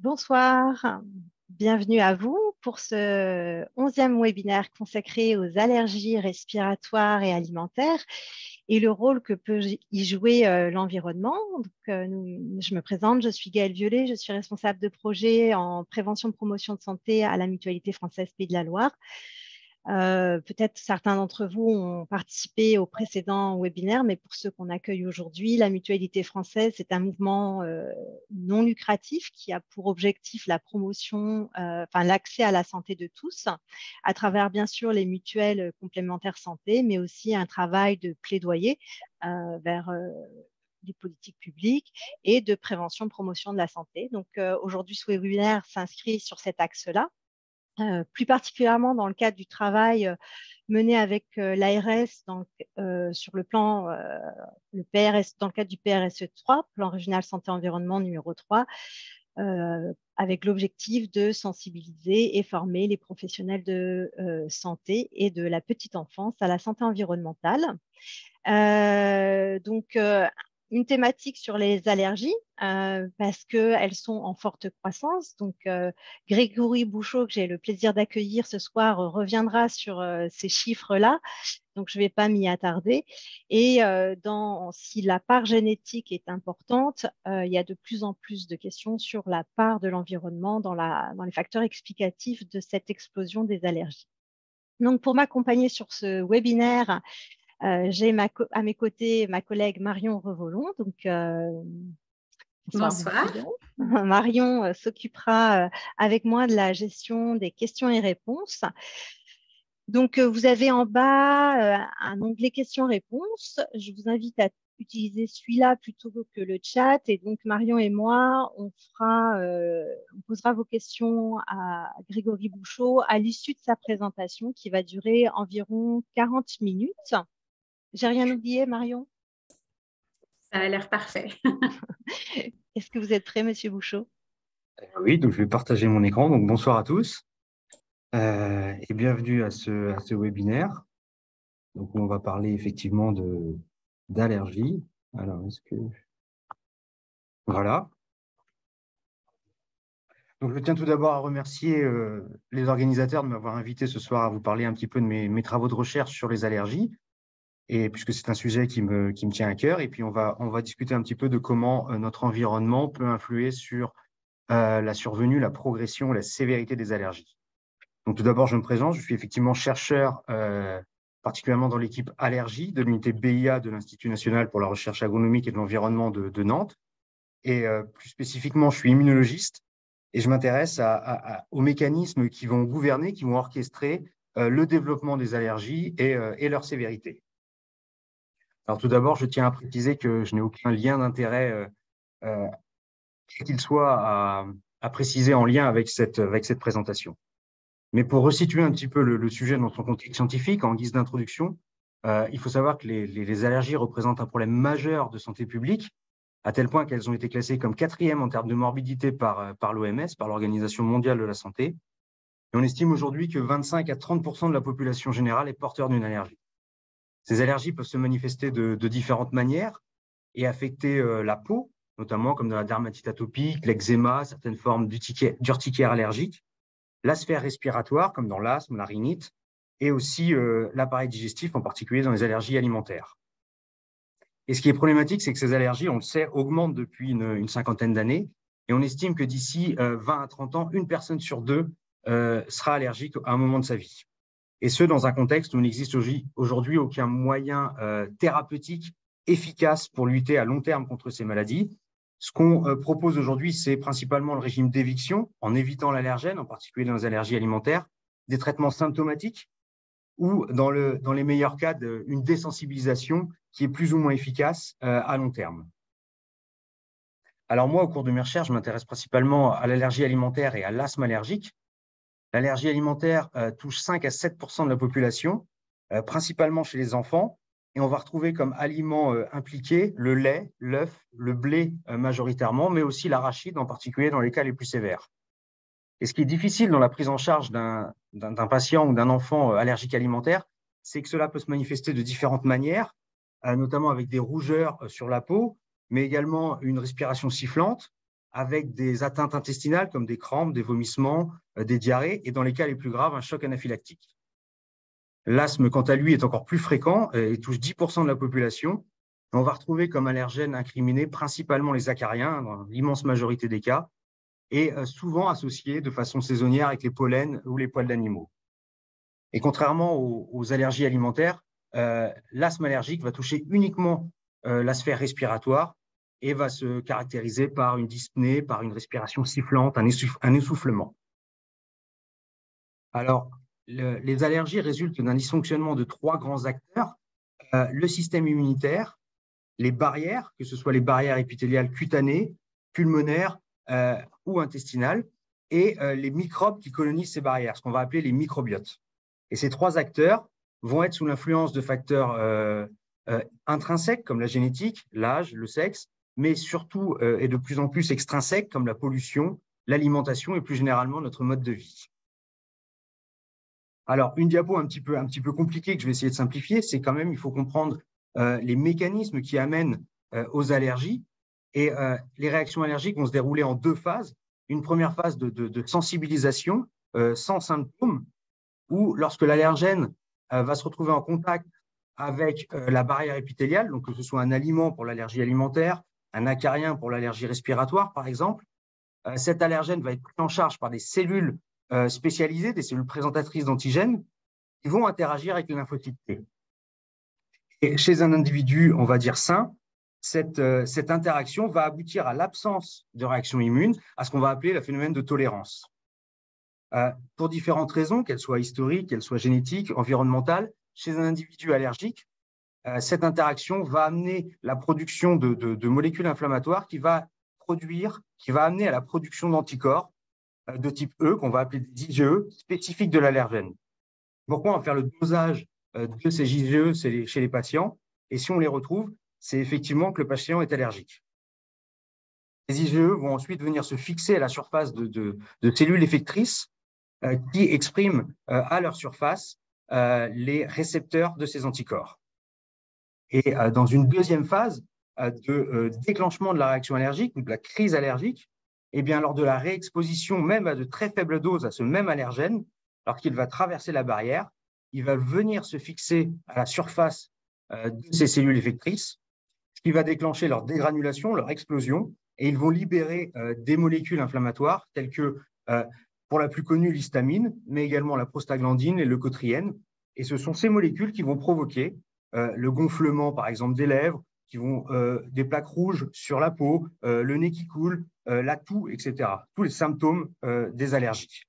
Bonsoir, bienvenue à vous pour ce 11e webinaire consacré aux allergies respiratoires et alimentaires et le rôle que peut y jouer l'environnement. Je me présente, je suis Gaëlle Violet, je suis responsable de projet en prévention promotion de santé à la Mutualité française Pays de la Loire. Peut-être certains d'entre vous ont participé au précédent webinaire, mais pour ceux qu'on accueille aujourd'hui, la Mutualité française, c'est un mouvement non lucratif qui a pour objectif la promotion, l'accès à la santé de tous, à travers bien sûr les mutuelles complémentaires santé, mais aussi un travail de plaidoyer vers les politiques publiques et de prévention, promotion de la santé. Donc aujourd'hui, ce webinaire s'inscrit sur cet axe-là. Plus particulièrement dans le cadre du travail mené avec l'ARS sur le plan le PRS, dans le cadre du PRSE 3, plan régional santé-environnement numéro 3, avec l'objectif de sensibiliser et former les professionnels de santé et de la petite enfance à la santé environnementale. Une thématique sur les allergies parce qu'elles sont en forte croissance. Donc, Grégory Bouchot, que j'ai le plaisir d'accueillir ce soir, reviendra sur ces chiffres-là. Donc, je ne vais pas m'y attarder. Et si la part génétique est importante, il y a de plus en plus de questions sur la part de l'environnement dans les facteurs explicatifs de cette explosion des allergies. Donc, pour m'accompagner sur ce webinaire, j'ai à mes côtés ma collègue Marion Revolon. Donc, bonsoir. Marion s'occupera avec moi de la gestion des questions et réponses. Donc, vous avez en bas un onglet questions-réponses. Je vous invite à utiliser celui-là plutôt que le chat. Et donc, Marion et moi, on posera vos questions à Grégory Bouchot à l'issue de sa présentation qui va durer environ 40 minutes. J'ai rien oublié, Marion? Ça a l'air parfait. Est-ce que vous êtes prêt, Monsieur Bouchot? Oui, donc je vais partager mon écran. Donc bonsoir à tous et bienvenue à ce webinaire. Donc on va parler effectivement d'allergies. Alors voilà. Donc je tiens tout d'abord à remercier les organisateurs de m'avoir invité ce soir à vous parler un petit peu de mes travaux de recherche sur les allergies. Et puisque c'est un sujet qui me tient à cœur, et puis on va discuter un petit peu de comment notre environnement peut influer sur la survenue, la progression, la sévérité des allergies. Donc tout d'abord, je me présente, je suis effectivement chercheur, particulièrement dans l'équipe allergie de l'unité BIA de l'Institut national pour la recherche agronomique et de l'environnement de Nantes. Et plus spécifiquement, je suis immunologiste et je m'intéresse aux mécanismes qui vont gouverner, qui vont orchestrer le développement des allergies et leur sévérité. Alors tout d'abord, je tiens à préciser que je n'ai aucun lien d'intérêt, quel qu'il soit, à préciser en lien avec cette présentation. Mais pour resituer un petit peu le sujet dans son contexte scientifique, en guise d'introduction, il faut savoir que les allergies représentent un problème majeur de santé publique, à tel point qu'elles ont été classées comme 4e en termes de morbidité par l'OMS, par l'Organisation mondiale de la santé. Et on estime aujourd'hui que 25 à 30% de la population générale est porteur d'une allergie. Ces allergies peuvent se manifester de différentes manières et affecter la peau, notamment comme dans la dermatite atopique, l'eczéma, certaines formes d'urticaire allergique, la sphère respiratoire, comme dans l'asthme, la rhinite, et aussi l'appareil digestif, en particulier dans les allergies alimentaires. Et ce qui est problématique, c'est que ces allergies, on le sait, augmentent depuis une cinquantaine d'années, et on estime que d'ici 20 à 30 ans, une personne sur deux sera allergique à un moment de sa vie. Et ce, dans un contexte où il n'existe aujourd'hui aucun moyen thérapeutique efficace pour lutter à long terme contre ces maladies. Ce qu'on propose aujourd'hui, c'est principalement le régime d'éviction, en évitant l'allergène, en particulier dans les allergies alimentaires, des traitements symptomatiques ou, dans les meilleurs cas, une désensibilisation qui est plus ou moins efficace à long terme. Alors moi, au cours de mes recherches, je m'intéresse principalement à l'allergie alimentaire et à l'asthme allergique. L'allergie alimentaire touche 5 à 7% de la population, principalement chez les enfants. Et on va retrouver comme aliments impliqués le lait, l'œuf, le blé majoritairement, mais aussi l'arachide, en particulier dans les cas les plus sévères. Et ce qui est difficile dans la prise en charge d'un patient ou d'un enfant allergique alimentaire, c'est que cela peut se manifester de différentes manières, notamment avec des rougeurs sur la peau, mais également une respiration sifflante, avec des atteintes intestinales comme des crampes, des vomissements, des diarrhées, et dans les cas les plus graves, un choc anaphylactique. L'asthme, quant à lui, est encore plus fréquent et touche 10% de la population. On va retrouver comme allergènes incriminés principalement les acariens, dans l'immense majorité des cas, et souvent associés de façon saisonnière avec les pollens ou les poils d'animaux. Et contrairement aux allergies alimentaires, l'asthme allergique va toucher uniquement la sphère respiratoire et va se caractériser par une dyspnée, par une respiration sifflante, un essoufflement. Alors, les allergies résultent d'un dysfonctionnement de 3 grands acteurs, le système immunitaire, les barrières, que ce soit les barrières épithéliales cutanées, pulmonaires ou intestinales, et les microbes qui colonisent ces barrières, ce qu'on va appeler les microbiotes. Et ces 3 acteurs vont être sous l'influence de facteurs intrinsèques comme la génétique, l'âge, le sexe, mais surtout et de plus en plus extrinsèques comme la pollution, l'alimentation et plus généralement notre mode de vie. Alors, une diapo un petit peu compliquée que je vais essayer de simplifier, c'est quand même, il faut comprendre les mécanismes qui amènent aux allergies. Et les réactions allergiques vont se dérouler en 2 phases. Une première phase de sensibilisation sans symptômes, où lorsque l'allergène va se retrouver en contact avec la barrière épithéliale, donc que ce soit un aliment pour l'allergie alimentaire, un acarien pour l'allergie respiratoire, par exemple, cet allergène va être pris en charge par des cellules spécialisées, des cellules présentatrices d'antigènes, qui vont interagir avec les lymphocytes T. Et chez un individu, on va dire sain, cette interaction va aboutir à l'absence de réaction immune, à ce qu'on va appeler le phénomène de tolérance. Pour différentes raisons, qu'elles soient historiques, qu'elles soient génétiques, environnementales, chez un individu allergique, cette interaction va amener la production de molécules inflammatoires qui va amener à la production d'anticorps de type E, qu'on va appeler des IgE, spécifiques de l'allergène. Pourquoi on va faire le dosage de ces IgE chez les patients? Et si on les retrouve, c'est effectivement que le patient est allergique. Les IgE vont ensuite venir se fixer à la surface de cellules effectrices qui expriment à leur surface les récepteurs de ces anticorps. Et dans une deuxième phase de déclenchement de la réaction allergique ou de la crise allergique, eh bien, lors de la réexposition même à de très faibles doses à ce même allergène, alors qu'il va traverser la barrière, il va venir se fixer à la surface de ces cellules effectrices, ce qui va déclencher leur dégranulation, leur explosion, et ils vont libérer des molécules inflammatoires telles que, pour la plus connue, l'histamine, mais également la prostaglandine et le leucotriène. Et ce sont ces molécules qui vont provoquer le gonflement, par exemple, des lèvres, qui vont des plaques rouges sur la peau, le nez qui coule, la toux, etc. Tous les symptômes des allergies.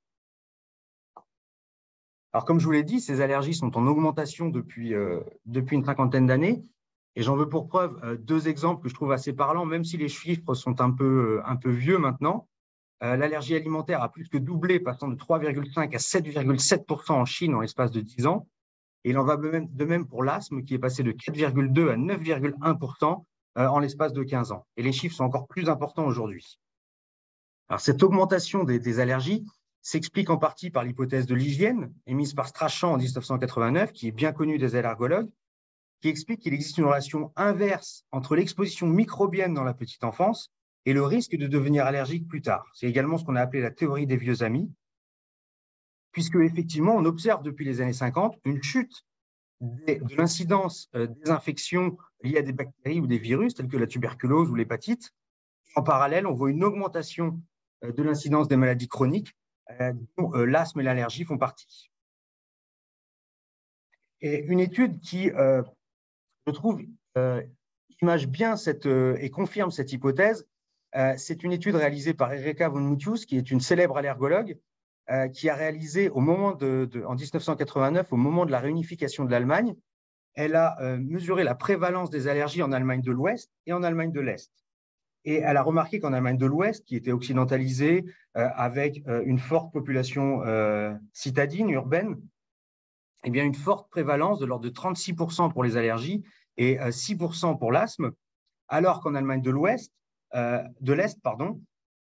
Alors, comme je vous l'ai dit, ces allergies sont en augmentation depuis une cinquantaine d'années. Et j'en veux pour preuve 2 exemples que je trouve assez parlants, même si les chiffres sont un peu vieux maintenant. L'allergie alimentaire a plus que doublé, passant de 3,5 à 7,7% en Chine en l'espace de 10 ans. Et il en va de même pour l'asthme, qui est passé de 4,2 à 9,1% en l'espace de 15 ans. Et les chiffres sont encore plus importants aujourd'hui. Alors, cette augmentation des allergies s'explique en partie par l'hypothèse de l'hygiène, émise par Strachan en 1989, qui est bien connue des allergologues, qui explique qu'il existe une relation inverse entre l'exposition microbienne dans la petite enfance et le risque de devenir allergique plus tard. C'est également ce qu'on a appelé la théorie des vieux amis, puisque effectivement, on observe depuis les années 50 une chute de l'incidence des infections liées à des bactéries ou des virus, tels que la tuberculose ou l'hépatite. En parallèle, on voit une augmentation de l'incidence des maladies chroniques, dont l'asthme et l'allergie font partie. Et une étude qui, je trouve, image bien et confirme cette hypothèse, c'est une étude réalisée par Erika von Mutius, qui est une célèbre allergologue, qui a réalisé en 1989, au moment de la réunification de l'Allemagne, elle a mesuré la prévalence des allergies en Allemagne de l'Ouest et en Allemagne de l'Est. Et elle a remarqué qu'en Allemagne de l'Ouest, qui était occidentalisée, avec une forte population citadine, urbaine, eh bien, une forte prévalence de l'ordre de 36% pour les allergies et 6% pour l'asthme, alors qu'en Allemagne de l'Est,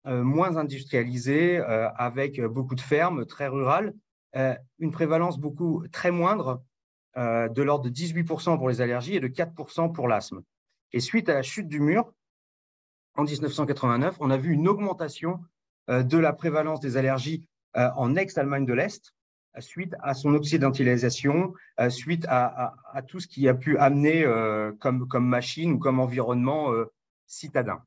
moins industrialisée, avec beaucoup de fermes, très rurales, une prévalence très moindre, de l'ordre de 18% pour les allergies et de 4% pour l'asthme. Et suite à la chute du mur, en 1989, on a vu une augmentation de la prévalence des allergies en ex-Allemagne de l'Est, suite à son occidentalisation, suite à tout ce qui a pu amener comme machine ou comme environnement citadin.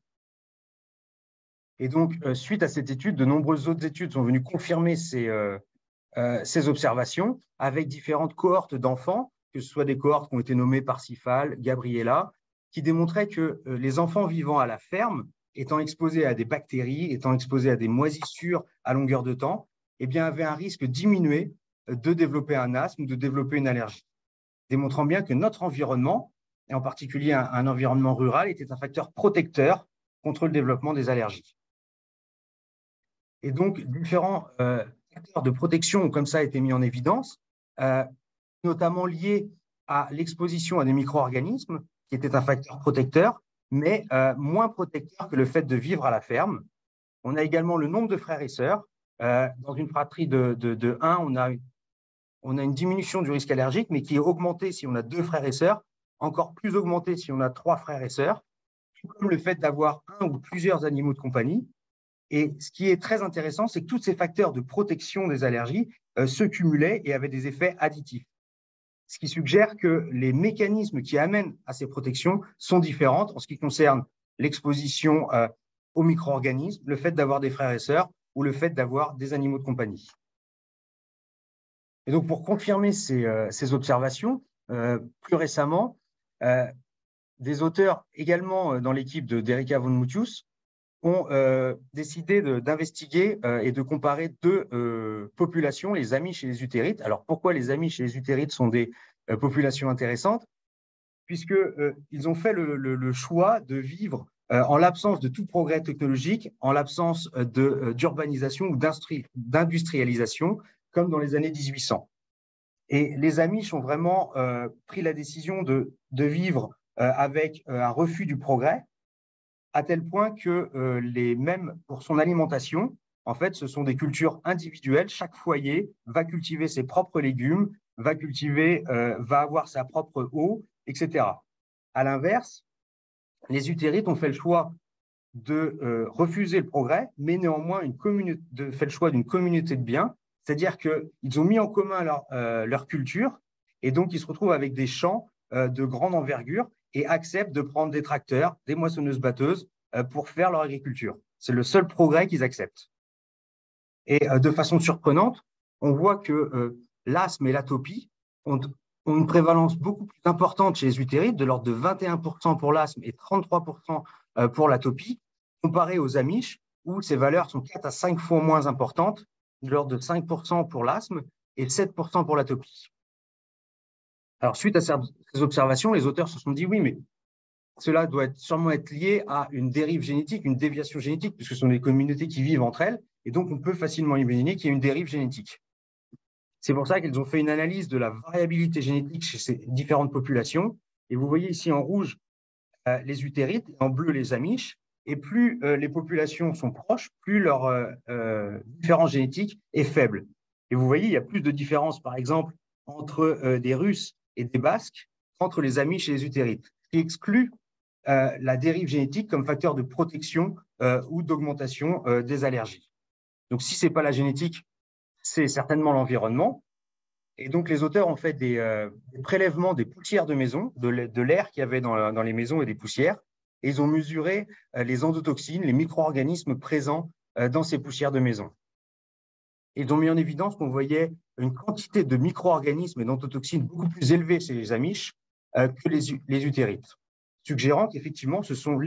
Et donc, suite à cette étude, de nombreuses autres études sont venues confirmer ces observations avec différentes cohortes d'enfants, que ce soit des cohortes qui ont été nommées Parsifal, Gabriella, qui démontraient que les enfants vivant à la ferme, étant exposés à des bactéries, étant exposés à des moisissures à longueur de temps, eh bien, avaient un risque diminué de développer un asthme ou de développer une allergie, démontrant bien que notre environnement, et en particulier un environnement rural, était un facteur protecteur contre le développement des allergies. Et donc, différents facteurs de protection ont comme ça été mis en évidence, notamment liés à l'exposition à des micro-organismes, qui était un facteur protecteur, mais moins protecteur que le fait de vivre à la ferme. On a également le nombre de frères et sœurs. Dans une fratrie de 1, on a une diminution du risque allergique, mais qui est augmentée si on a 2 frères et sœurs, encore plus augmentée si on a 3 frères et sœurs, tout comme le fait d'avoir un ou plusieurs animaux de compagnie. Et ce qui est très intéressant, c'est que tous ces facteurs de protection des allergies se cumulaient et avaient des effets additifs. Ce qui suggère que les mécanismes qui amènent à ces protections sont différents en ce qui concerne l'exposition aux micro-organismes, le fait d'avoir des frères et sœurs ou le fait d'avoir des animaux de compagnie. Et donc, pour confirmer ces observations, plus récemment, des auteurs également dans l'équipe d'Erika von Mutius ont décidé d'investiguer et de comparer 2 populations, les Amish et les Utérites. Alors, pourquoi les Amish et les Utérites sont des populations intéressantes? Puisqu'ils ont fait le choix de vivre en l'absence de tout progrès technologique, en l'absence d'urbanisation ou d'industrialisation, comme dans les années 1800. Et les Amish ont vraiment pris la décision de vivre avec un refus du progrès, à tel point que même pour son alimentation, en fait, ce sont des cultures individuelles. Chaque foyer va cultiver ses propres légumes, va avoir sa propre eau, etc. À l'inverse, les Utérites ont fait le choix de refuser le progrès, mais néanmoins fait le choix d'une communauté de biens, c'est-à-dire qu'ils ont mis en commun leur culture, et donc ils se retrouvent avec des champs de grande envergure et acceptent de prendre des tracteurs, des moissonneuses-batteuses pour faire leur agriculture. C'est le seul progrès qu'ils acceptent. Et de façon surprenante, on voit que l'asthme et l'atopie ont une prévalence beaucoup plus importante chez les Utérites, de l'ordre de 21% pour l'asthme et 33% pour l'atopie, comparé aux Amish, où ces valeurs sont 4 à 5 fois moins importantes, de l'ordre de 5% pour l'asthme et 7% pour l'atopie. Alors, suite à ces observations, les auteurs se sont dit, oui, mais cela doit sûrement être lié à une dérive génétique, une déviation génétique, puisque ce sont des communautés qui vivent entre elles, et donc on peut facilement imaginer qu'il y a une dérive génétique. C'est pour ça qu'ils ont fait une analyse de la variabilité génétique chez ces différentes populations, et vous voyez ici en rouge les Utérites, en bleu les Amish, et plus les populations sont proches, plus leur différence génétique est faible. Et vous voyez, il y a plus de différence, par exemple, entre des Russes et des Basques qu'entre les Amish et les Utérites, ce qui exclut la dérive génétique comme facteur de protection ou d'augmentation des allergies. Donc, si ce n'est pas la génétique, c'est certainement l'environnement. Et donc, les auteurs ont fait des prélèvements des poussières de maison, de l'air qu'il y avait dans les maisons et des poussières, et ils ont mesuré les endotoxines, les micro-organismes présents dans ces poussières de maison. Ils ont mis en évidence qu'on voyait une quantité de micro-organismes et d'endotoxines beaucoup plus élevée chez les Amish que les Utérites, suggérant qu'effectivement, ce sont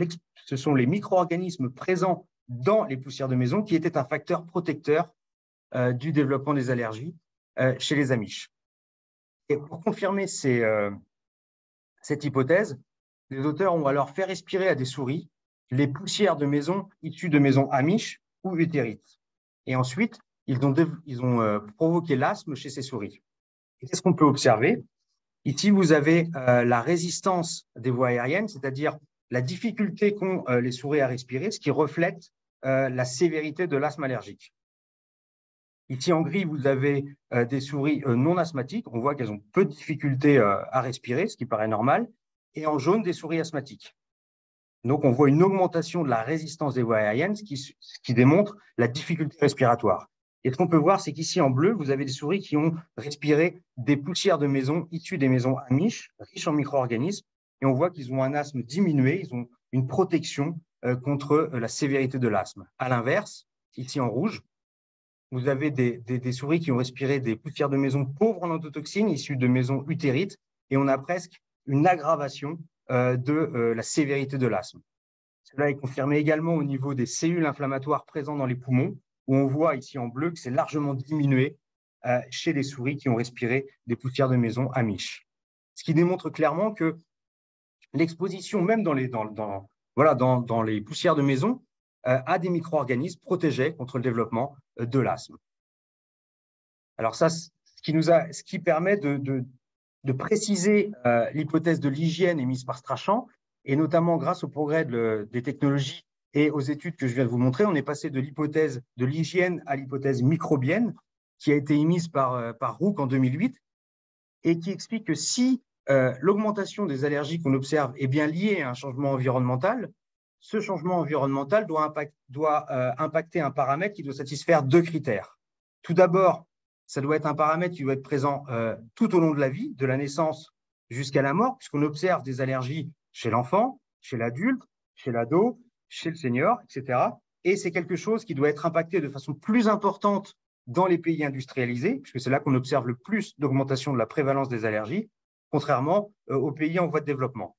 les micro-organismes présents dans les poussières de maison qui étaient un facteur protecteur du développement des allergies chez les Amish. Et pour confirmer cette hypothèse, les auteurs ont alors fait respirer à des souris les poussières de maison issues de maisons Amish ou Utérites. Et ensuite, ils ont provoqué l'asthme chez ces souris. Et qu'est-ce qu'on peut observer? Ici, vous avez la résistance des voies aériennes, c'est-à-dire la difficulté qu'ont les souris à respirer, ce qui reflète la sévérité de l'asthme allergique. Ici, en gris, vous avez des souris non asthmatiques. On voit qu'elles ont peu de difficultés à respirer, ce qui paraît normal. Et en jaune, des souris asthmatiques. Donc, on voit une augmentation de la résistance des voies aériennes, ce qui démontre la difficulté respiratoire. Et ce qu'on peut voir, c'est qu'ici, en bleu, vous avez des souris qui ont respiré des poussières de maison issues des maisons amish, riches en micro-organismes. Et on voit qu'ils ont un asthme diminué, ils ont une protection contre la sévérité de l'asthme. À l'inverse, ici en rouge, vous avez des souris qui ont respiré des poussières de maison pauvres en endotoxines, issues de maisons utérites, et on a presque une aggravation de la sévérité de l'asthme. Cela est confirmé également au niveau des cellules inflammatoires présentes dans les poumons, où on voit ici en bleu que c'est largement diminué chez les souris qui ont respiré des poussières de maison amish. Ce qui démontre clairement que l'exposition, même dans les poussières de maison, à des micro-organismes protégeait contre le développement de l'asthme. Alors ça, ce qui permet de préciser l'hypothèse de l'hygiène émise par Strachan, et notamment grâce au progrès des technologies et aux études que je viens de vous montrer, on est passé de l'hypothèse de l'hygiène à l'hypothèse microbienne, qui a été émise par Rook en 2008, et qui explique que si l'augmentation des allergies qu'on observe est bien liée à un changement environnemental, ce changement environnemental doit impacter un paramètre qui doit satisfaire 2 critères. Tout d'abord, ça doit être un paramètre qui doit être présent tout au long de la vie, de la naissance jusqu'à la mort, puisqu'on observe des allergies chez l'enfant, chez l'adulte, chez l'ado, chez le senior, etc. Et c'est quelque chose qui doit être impacté de façon plus importante dans les pays industrialisés, puisque c'est là qu'on observe le plus d'augmentation de la prévalence des allergies, contrairement aux pays en voie de développement.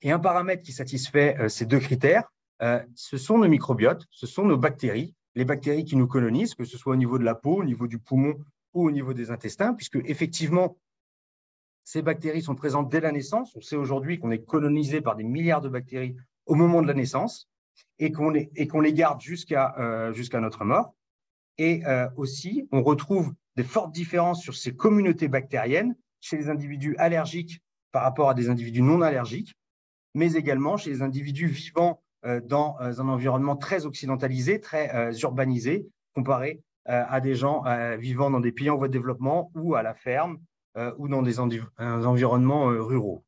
Et un paramètre qui satisfait ces 2 critères, ce sont nos microbiotes, ce sont nos bactéries, les bactéries qui nous colonisent, que ce soit au niveau de la peau, au niveau du poumon ou au niveau des intestins, puisque effectivement, ces bactéries sont présentes dès la naissance. On sait aujourd'hui qu'on est colonisé par des milliards de bactéries au moment de la naissance et qu'on les garde jusqu'à notre mort. Et aussi, on retrouve des fortes différences sur ces communautés bactériennes chez les individus allergiques par rapport à des individus non allergiques, mais également chez les individus vivant dans un environnement très occidentalisé, très urbanisé, comparé à des gens vivant dans des pays en voie de développement ou à la ferme ou dans des environnements ruraux.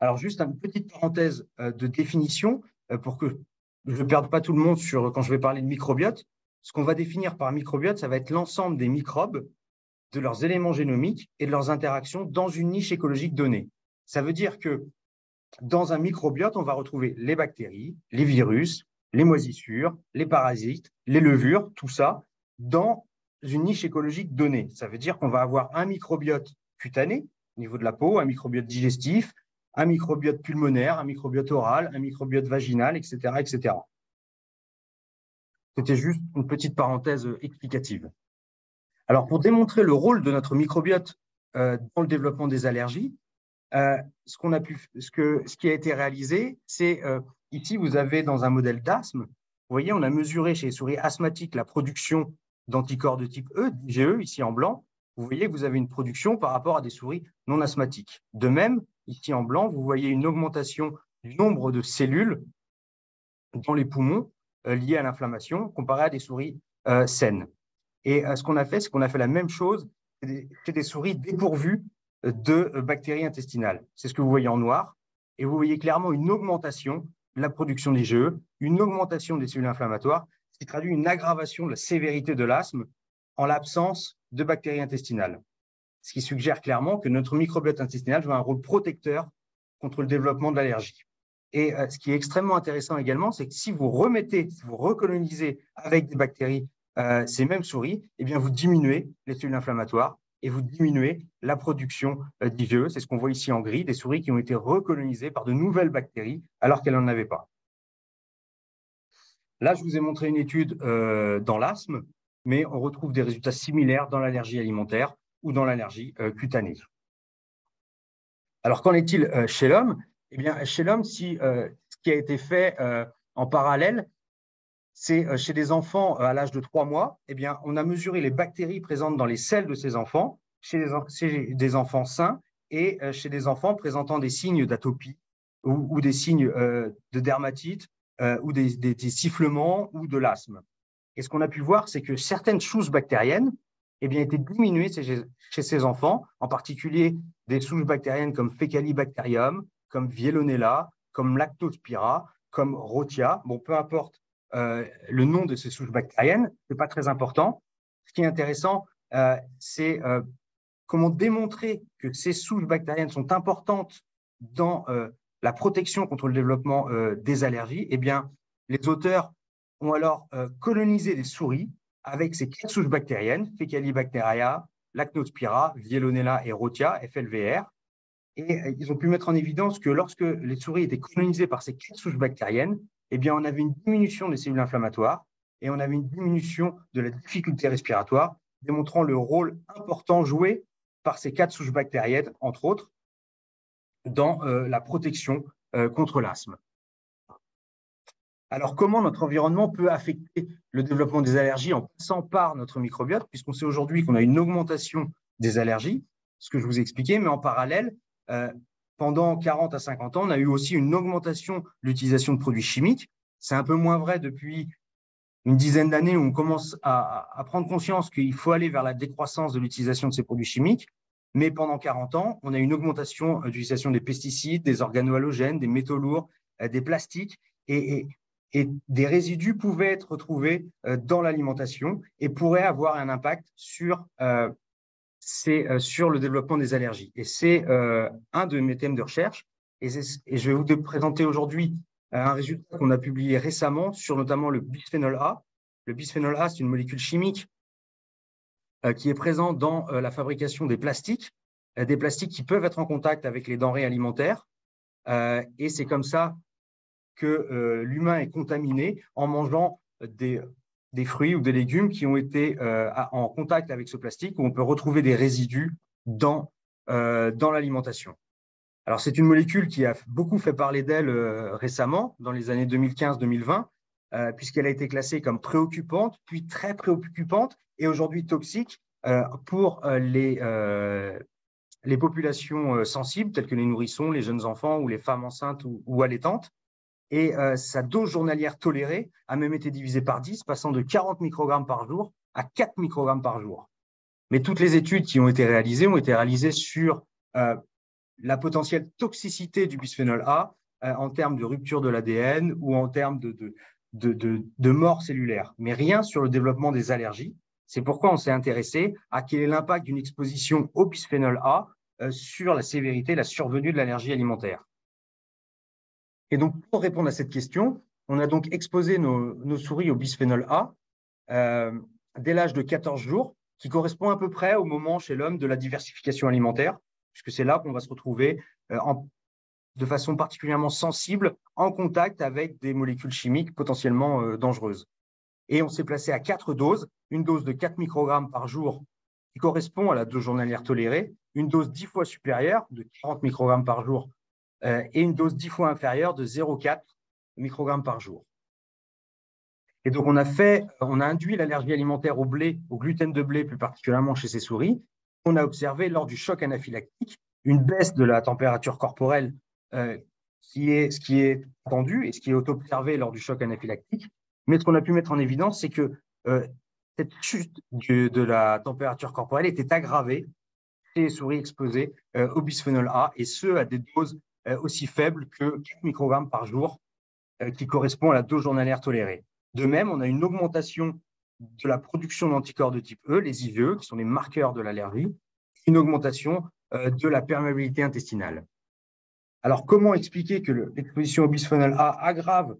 Alors, juste une petite parenthèse de définition pour que je ne perde pas tout le monde quand je vais parler de microbiote. Ce qu'on va définir par microbiote, ça va être l'ensemble des microbes, de leurs éléments génomiques et de leurs interactions dans une niche écologique donnée. Ça veut dire que dans un microbiote, on va retrouver les bactéries, les virus, les moisissures, les parasites, les levures, tout ça, dans une niche écologique donnée. Ça veut dire qu'on va avoir un microbiote cutané, au niveau de la peau, un microbiote digestif, un microbiote pulmonaire, un microbiote oral, un microbiote vaginal, etc., etc. C'était juste une petite parenthèse explicative. Alors, pour démontrer le rôle de notre microbiote dans le développement des allergies, ce qui a été réalisé, c'est ici, vous avez dans un modèle d'asthme, vous voyez, on a mesuré chez les souris asthmatiques la production d'anticorps de type E, IgE, ici en blanc. Vous voyez que vous avez une production par rapport à des souris non asthmatiques. De même, ici en blanc, vous voyez une augmentation du nombre de cellules dans les poumons liées à l'inflammation comparé à des souris saines. Et ce qu'on a fait, c'est qu'on a fait la même chose chez des souris dépourvues de bactéries intestinales. C'est ce que vous voyez en noir. Et vous voyez clairement une augmentation de la production d'IgE, une augmentation des cellules inflammatoires, ce qui traduit une aggravation de la sévérité de l'asthme en l'absence de bactéries intestinales. Ce qui suggère clairement que notre microbiote intestinal joue un rôle protecteur contre le développement de l'allergie. Et ce qui est extrêmement intéressant également, c'est que si vous recolonisez avec des bactéries ces mêmes souris, eh bien vous diminuez les cellules inflammatoires et vous diminuez la production d'IgE. C'est ce qu'on voit ici en gris, des souris qui ont été recolonisées par de nouvelles bactéries alors qu'elles n'en avaient pas. Là, je vous ai montré une étude dans l'asthme, mais on retrouve des résultats similaires dans l'allergie alimentaire ou dans l'allergie cutanée. Alors, qu'en est-il chez l'homme? Eh bien, chez l'homme, ce qui a été fait en parallèle, c'est chez des enfants à l'âge de 3 mois, eh bien, on a mesuré les bactéries présentes dans les selles de ces enfants, chez des enfants sains et chez des enfants présentant des signes d'atopie ou des signes de dermatite ou des sifflements ou de l'asthme. Et ce qu'on a pu voir, c'est que certaines souches bactériennes eh bien, étaient diminuées chez ces enfants, en particulier des souches bactériennes comme Faecalibacterium, comme Veillonella, comme Lactospira, comme Rhotia. Bon, peu importe le nom de ces souches bactériennes, ce n'est pas très important. Ce qui est intéressant, c'est comment démontrer que ces souches bactériennes sont importantes dans la protection contre le développement des allergies. Eh bien, les auteurs ont alors colonisé des souris avec ces 4 souches bactériennes, Faecalibacteria, Lactospira, Veillonella et Rhotia, FLVR. Et ils ont pu mettre en évidence que lorsque les souris étaient colonisées par ces 4 souches bactériennes, eh bien, on avait une diminution des cellules inflammatoires et on avait une diminution de la difficulté respiratoire, démontrant le rôle important joué par ces 4 souches bactériennes, entre autres, dans la protection contre l'asthme. Alors, comment notre environnement peut affecter le développement des allergies en passant par notre microbiote, puisqu'on sait aujourd'hui qu'on a une augmentation des allergies, ce que je vous ai expliqué, mais en parallèle, pendant 40 à 50 ans, on a eu aussi une augmentation de l'utilisation de produits chimiques. C'est un peu moins vrai depuis une dizaine d'années où on commence à prendre conscience qu'il faut aller vers la décroissance de l'utilisation de ces produits chimiques. Mais pendant 40 ans, on a une augmentation de l'utilisation des pesticides, des organohalogènes, des métaux lourds, des plastiques et des résidus pouvaient être retrouvés dans l'alimentation et pourraient avoir un impact sur le développement des allergies. Et c'est un de mes thèmes de recherche. Et je vais vous présenter aujourd'hui un résultat qu'on a publié récemment sur notamment le bisphénol A. Le bisphénol A, c'est une molécule chimique qui est présente dans la fabrication des plastiques qui peuvent être en contact avec les denrées alimentaires. Et c'est comme ça que l'humain est contaminé en mangeant des fruits ou des légumes qui ont été en contact avec ce plastique, où on peut retrouver des résidus dans l'alimentation. Alors, c'est une molécule qui a beaucoup fait parler d'elle récemment, dans les années 2015-2020, puisqu'elle a été classée comme préoccupante, puis très préoccupante, et aujourd'hui toxique pour les populations sensibles, telles que les nourrissons, les jeunes enfants ou les femmes enceintes ou allaitantes. Et sa dose journalière tolérée a même été divisée par 10, passant de 40 microgrammes par jour à 4 microgrammes par jour. Mais toutes les études qui ont été réalisées sur la potentielle toxicité du bisphénol A en termes de rupture de l'ADN ou en termes de mort cellulaire, mais rien sur le développement des allergies. C'est pourquoi on s'est intéressé à quel est l'impact d'une exposition au bisphénol A sur la sévérité, la survenue de l'allergie alimentaire. Et donc, pour répondre à cette question, on a donc exposé nos souris au bisphénol A dès l'âge de 14 jours, qui correspond à peu près au moment chez l'homme de la diversification alimentaire, puisque c'est là qu'on va se retrouver de façon particulièrement sensible en contact avec des molécules chimiques potentiellement dangereuses. Et on s'est placé à 4 doses, une dose de 4 microgrammes par jour qui correspond à la dose journalière tolérée, une dose 10 fois supérieure de 40 microgrammes par jour et une dose 10 fois inférieure de 0,4 microgrammes par jour. Et donc, on a induit l'allergie alimentaire au blé, au gluten de blé plus particulièrement chez ces souris. On a observé lors du choc anaphylactique une baisse de la température corporelle ce qui est attendu et ce qui est observé lors du choc anaphylactique. Mais ce qu'on a pu mettre en évidence, c'est que cette chute de la température corporelle était aggravée chez les souris exposées au bisphénol A, et ce, à des doses aussi faibles que 4 microgrammes par jour, qui correspond à la dose journalière tolérée. De même, on a une augmentation de la production d'anticorps de type E, les IgE, qui sont les marqueurs de l'allergie, une augmentation de la perméabilité intestinale. Alors, comment expliquer que l'exposition au bisphénol A aggrave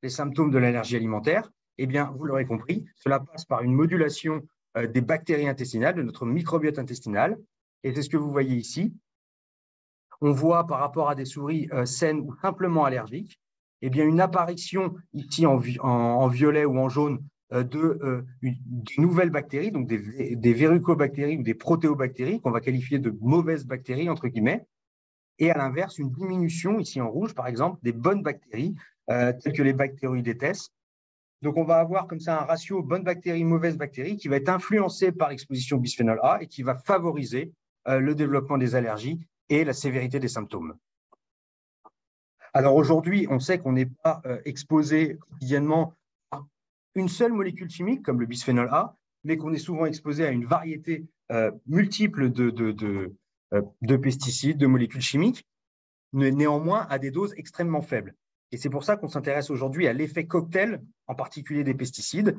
les symptômes de l'allergie alimentaire? Eh bien, vous l'aurez compris, cela passe par une modulation des bactéries intestinales, de notre microbiote intestinal, et c'est ce que vous voyez ici. On voit par rapport à des souris saines ou simplement allergiques, eh bien, une apparition ici en violet ou en jaune de nouvelles bactéries, donc des verrucobactéries ou des protéobactéries qu'on va qualifier de mauvaises bactéries, entre guillemets, et à l'inverse, une diminution, ici en rouge par exemple, des bonnes bactéries, telles que les Bacteroidetes. Donc on va avoir comme ça un ratio bonnes bactéries, mauvaises bactéries qui va être influencé par l'exposition au bisphénol A et qui va favoriser le développement des allergies et la sévérité des symptômes. Alors aujourd'hui, on sait qu'on n'est pas exposé quotidiennement à une seule molécule chimique comme le bisphénol A, mais qu'on est souvent exposé à une variété multiple de pesticides, de molécules chimiques. néanmoins à des doses extrêmement faibles. Et c'est pour ça qu'on s'intéresse aujourd'hui à l'effet cocktail, en particulier des pesticides.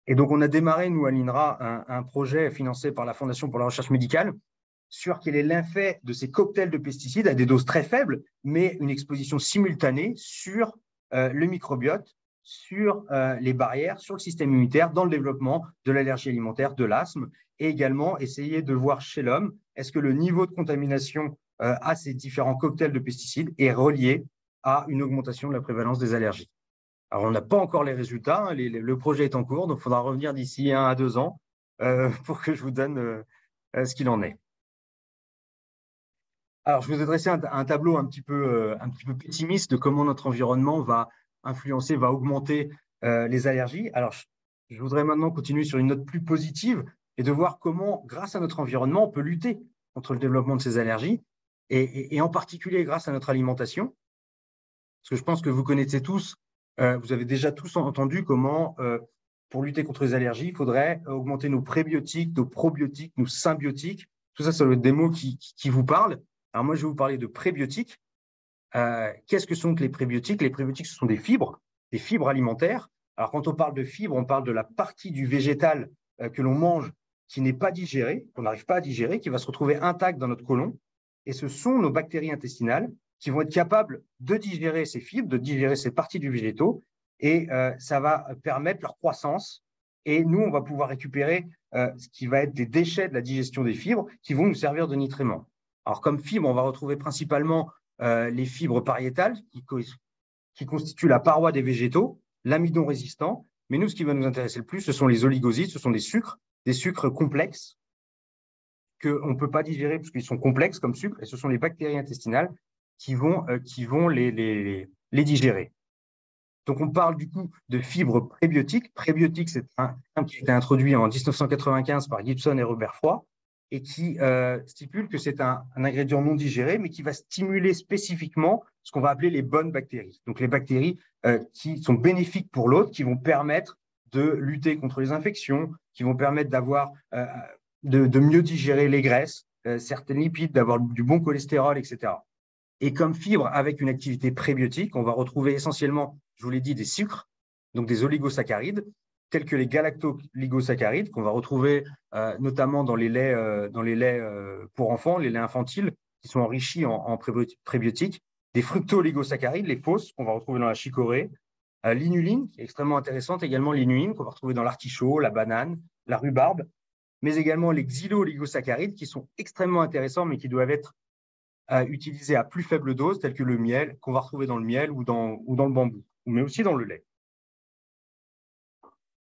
Et donc, on a démarré, nous, à l'INRA, un projet financé par la Fondation pour la recherche médicale sur quel est l'effet de ces cocktails de pesticides à des doses très faibles, mais une exposition simultanée sur le microbiote, sur les barrières, sur le système immunitaire, dans le développement de l'allergie alimentaire, de l'asthme, et également essayer de voir chez l'homme, est-ce que le niveau de contamination à ces différents cocktails de pesticides est relié à une augmentation de la prévalence des allergies. Alors, on n'a pas encore les résultats, hein, le projet est en cours, donc il faudra revenir d'ici 1 à 2 ans pour que je vous donne ce qu'il en est. Alors, je vous ai dressé un tableau un petit peu pessimiste de comment notre environnement va influencer, va augmenter les allergies. Alors, je voudrais maintenant continuer sur une note plus positive et de voir comment, grâce à notre environnement, on peut lutter contre le développement de ces allergies et en particulier grâce à notre alimentation. Parce que je pense que vous connaissez tous, vous avez déjà tous entendu comment, pour lutter contre les allergies, il faudrait augmenter nos prébiotiques, nos probiotiques, nos symbiotiques. Tout ça, ça doit être des mots qui vous parlent. Alors moi, je vais vous parler de prébiotiques. Qu'est-ce que sont les prébiotiques? Les prébiotiques, ce sont des fibres alimentaires. Alors quand on parle de fibres, on parle de la partie du végétal que l'on mange qui n'est pas digérée, qu'on n'arrive pas à digérer, qui va se retrouver intacte dans notre côlon. Et ce sont nos bactéries intestinales qui vont être capables de digérer ces fibres, de digérer ces parties du végétaux, et ça va permettre leur croissance. Et nous, on va pouvoir récupérer ce qui va être des déchets de la digestion des fibres qui vont nous servir de nutriments. Alors, comme fibres, on va retrouver principalement les fibres pariétales qui constituent la paroi des végétaux, l'amidon résistant. Mais nous, ce qui va nous intéresser le plus, ce sont les oligosides, ce sont des sucres complexes qu'on ne peut pas digérer parce qu'ils sont complexes comme sucre, et ce sont les bactéries intestinales qui vont les digérer. Donc, on parle du coup de fibres prébiotiques. Prébiotiques, c'est un terme qui a été introduit en 1995 par Gibson et Robert Froid et qui stipule que c'est un ingrédient non digéré, mais qui va stimuler spécifiquement ce qu'on va appeler les bonnes bactéries. Donc, les bactéries qui sont bénéfiques pour l'autre, qui vont permettre de lutter contre les infections, qui vont permettre de mieux digérer les graisses, certains lipides, d'avoir du bon cholestérol, etc. Et comme fibre avec une activité prébiotique, on va retrouver essentiellement, je vous l'ai dit, des sucres, donc des oligosaccharides, tels que les galactoligosaccharides, qu'on va retrouver notamment dans les laits pour enfants, les laits infantiles, qui sont enrichis en prébiotiques, des fructooligosaccharides, les fausses, qu'on va retrouver dans la chicorée, l'inuline, qui est extrêmement intéressante, également l'inuline, qu'on va retrouver dans l'artichaut, la banane, la rhubarbe, mais également les xylo-oligosaccharides, qui sont extrêmement intéressants, mais qui doivent être utilisés à plus faible dose, tels que le miel, qu'on va retrouver dans le miel ou dans le bambou, mais aussi dans le lait.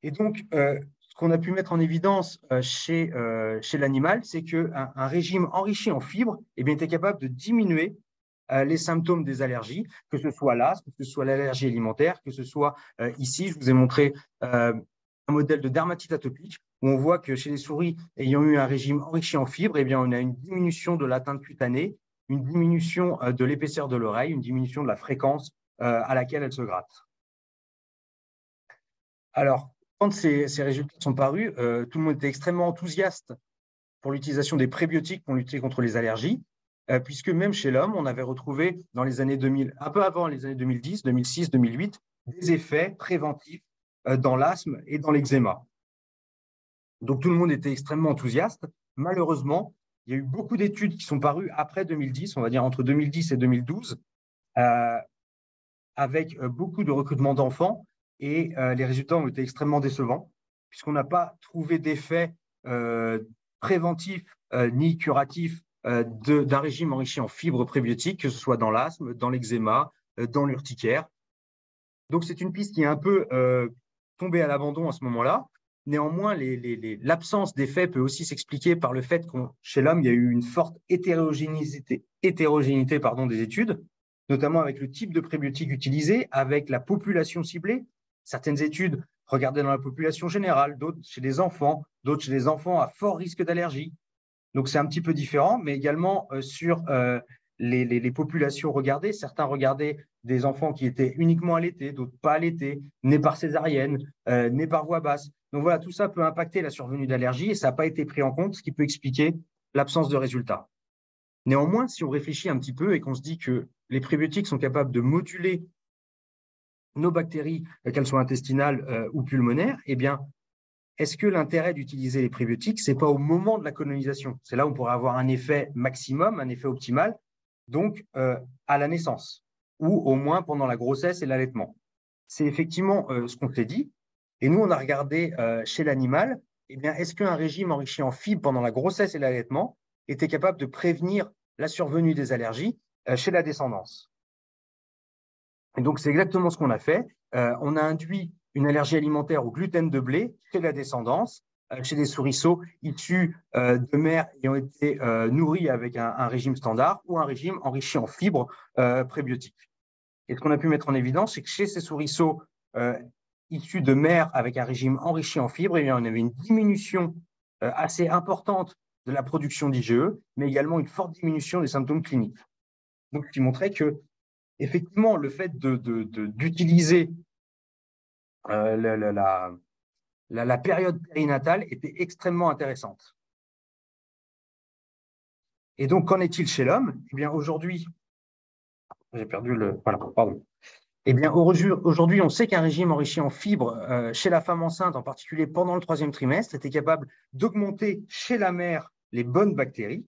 Et donc, ce qu'on a pu mettre en évidence chez l'animal, c'est qu'un régime enrichi en fibres était capable de diminuer les symptômes des allergies, que ce soit l'asthme, que ce soit l'allergie alimentaire, que ce soit ici, je vous ai montré un modèle de dermatite atopique, où on voit que chez les souris ayant eu un régime enrichi en fibres, on a une diminution de l'atteinte cutanée, une diminution de l'épaisseur de l'oreille, une diminution de la fréquence à laquelle elle se gratte. Alors, quand ces résultats sont parus, tout le monde était extrêmement enthousiaste pour l'utilisation des prébiotiques pour lutter contre les allergies, puisque même chez l'homme, on avait retrouvé dans les années 2000, un peu avant les années 2010, 2006, 2008, des effets préventifs dans l'asthme et dans l'eczéma. Donc, tout le monde était extrêmement enthousiaste. Malheureusement, il y a eu beaucoup d'études qui sont parues après 2010, on va dire entre 2010 et 2012, avec beaucoup de recrutement d'enfants, et les résultats ont été extrêmement décevants, puisqu'on n'a pas trouvé d'effet préventif ni curatif d'un régime enrichi en fibres prébiotiques, que ce soit dans l'asthme, dans l'eczéma, dans l'urticaire. Donc, c'est une piste qui est un peu tombée à l'abandon à ce moment-là. Néanmoins, l'absence d'effet peut aussi s'expliquer par le fait que chez l'homme, il y a eu une forte hétérogénéité des études, notamment avec le type de prébiotique utilisé, avec la population ciblée. Certaines études regardaient dans la population générale, d'autres chez les enfants, d'autres chez les enfants à fort risque d'allergie. Donc, c'est un petit peu différent, mais également sur les populations regardées. Certains regardaient des enfants qui étaient uniquement allaités, d'autres pas allaités, nés par césarienne, nés par voie basse. Donc voilà, tout ça peut impacter la survenue d'allergies et ça n'a pas été pris en compte, ce qui peut expliquer l'absence de résultats. Néanmoins, si on réfléchit un petit peu et qu'on se dit que les prébiotiques sont capables de moduler nos bactéries, qu'elles soient intestinales ou pulmonaires, eh bien, est-ce que l'intérêt d'utiliser les prébiotiques, ce n'est pas au moment de la colonisation? C'est là où on pourrait avoir un effet maximum, un effet optimal, donc à la naissance, ou au moins pendant la grossesse et l'allaitement. C'est effectivement ce qu'on s'est dit. Et nous, on a regardé chez l'animal, eh bien, est-ce qu'un régime enrichi en fibres pendant la grossesse et l'allaitement était capable de prévenir la survenue des allergies chez la descendance? Et donc, c'est exactement ce qu'on a fait. On a induit une allergie alimentaire au gluten de blé chez la descendance, chez des souriceaux issus de mères ayant été nourris avec un régime standard ou un régime enrichi en fibres prébiotiques. Et ce qu'on a pu mettre en évidence, c'est que chez ces souriceaux issus de mères avec un régime enrichi en fibres, eh bien, on avait une diminution assez importante de la production d'IgE, mais également une forte diminution des symptômes cliniques. Donc, ce qui montrait que effectivement, le fait d'utiliser la période périnatale était extrêmement intéressante. Et donc, qu'en est-il chez l'homme? Eh bien, aujourd'hui, j'ai perdu le… Voilà, pardon. Eh bien, aujourd'hui, on sait qu'un régime enrichi en fibres chez la femme enceinte, en particulier pendant le 3e trimestre, était capable d'augmenter chez la mère les bonnes bactéries.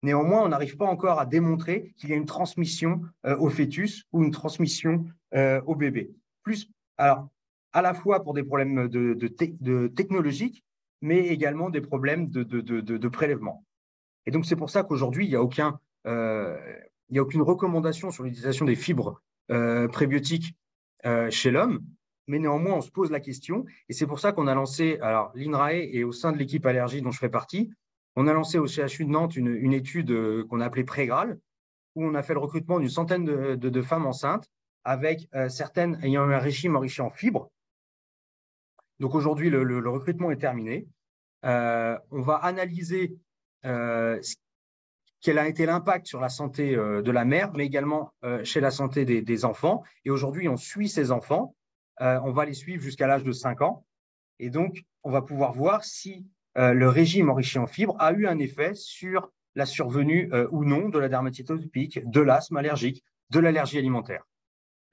Néanmoins, on n'arrive pas encore à démontrer qu'il y a une transmission au fœtus ou une transmission au bébé. Alors, à la fois pour des problèmes de technologiques, mais également des problèmes de prélèvement. Et donc, c'est pour ça qu'aujourd'hui, il n'y a aucune recommandation sur l'utilisation des fibres prébiotiques chez l'homme. Mais néanmoins, on se pose la question. Et c'est pour ça qu'on a lancé, alors l'INRAE et au sein de l'équipe allergie dont je fais partie, on a lancé au CHU de Nantes une étude qu'on a appelée Prégral, où on a fait le recrutement d'une centaine de femmes enceintes, avec certaines ayant eu un régime enrichi en fibres. Donc aujourd'hui, le recrutement est terminé. On va analyser quel a été l'impact sur la santé de la mère, mais également chez la santé des enfants. Et aujourd'hui, on suit ces enfants. On va les suivre jusqu'à l'âge de 5 ans. Et donc, on va pouvoir voir si le régime enrichi en fibres a eu un effet sur la survenue ou non de la dermatite atopique, de l'asthme allergique, de l'allergie alimentaire.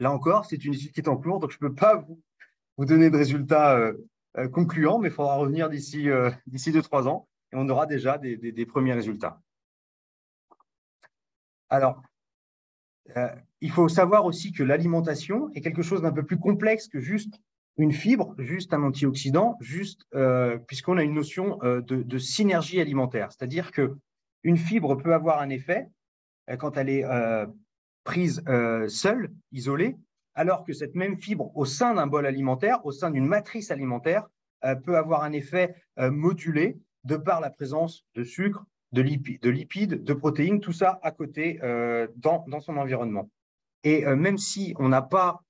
Là encore, c'est une étude qui est en cours, donc je ne peux pas vous donner de résultats concluants, mais il faudra revenir d'ici 2-3 ans et on aura déjà des premiers résultats. Alors, il faut savoir aussi que l'alimentation est quelque chose d'un peu plus complexe que juste une fibre, juste un antioxydant, puisqu'on a une notion de synergie alimentaire. C'est-à-dire qu'une fibre peut avoir un effet quand elle est prise seule, isolée, alors que cette même fibre au sein d'un bol alimentaire, au sein d'une matrice alimentaire, peut avoir un effet modulé de par la présence de sucre, de lipides, de protéines, tout ça à côté dans son environnement. Et même si on n'a pas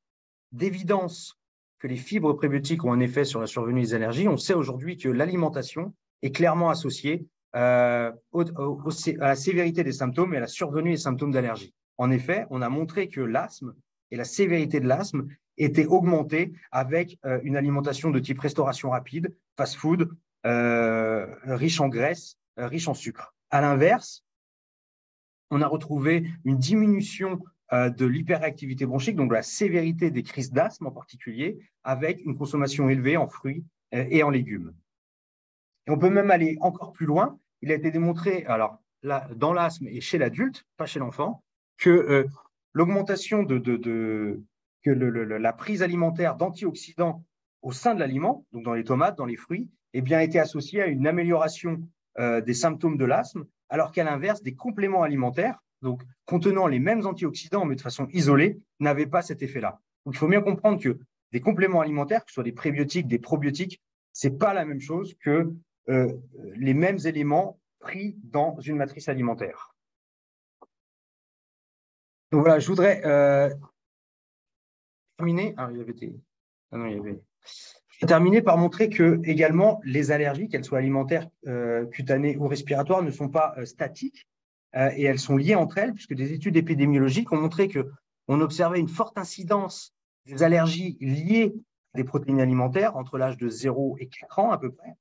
d'évidence que les fibres prébiotiques ont un effet sur la survenue des allergies, on sait aujourd'hui que l'alimentation est clairement associée à la sévérité des symptômes et à la survenue des symptômes d'allergie. En effet, on a montré que l'asthme et la sévérité de l'asthme étaient augmentées avec une alimentation de type restauration rapide, fast-food, riche en graisse, riche en sucre. À l'inverse, on a retrouvé une diminution de l'hyperréactivité bronchique, donc de la sévérité des crises d'asthme en particulier, avec une consommation élevée en fruits et en légumes. Et on peut même aller encore plus loin. Il a été démontré, alors là, dans l'asthme et chez l'adulte, pas chez l'enfant, que l'augmentation la prise alimentaire d'antioxydants au sein de l'aliment, donc dans les tomates, dans les fruits, eh bien, était associée à une amélioration des symptômes de l'asthme, alors qu'à l'inverse, des compléments alimentaires, donc contenant les mêmes antioxydants mais de façon isolée, n'avaient pas cet effet-là. Donc, il faut bien comprendre que des compléments alimentaires, que ce soit des prébiotiques, des probiotiques, ce n'est pas la même chose que les mêmes éléments pris dans une matrice alimentaire. Donc voilà, je voudrais terminer. Terminer par montrer que également les allergies, qu'elles soient alimentaires, cutanées ou respiratoires, ne sont pas statiques et elles sont liées entre elles, puisque des études épidémiologiques ont montré qu'on observait une forte incidence des allergies liées à des protéines alimentaires entre l'âge de 0 et 4 ans à peu près,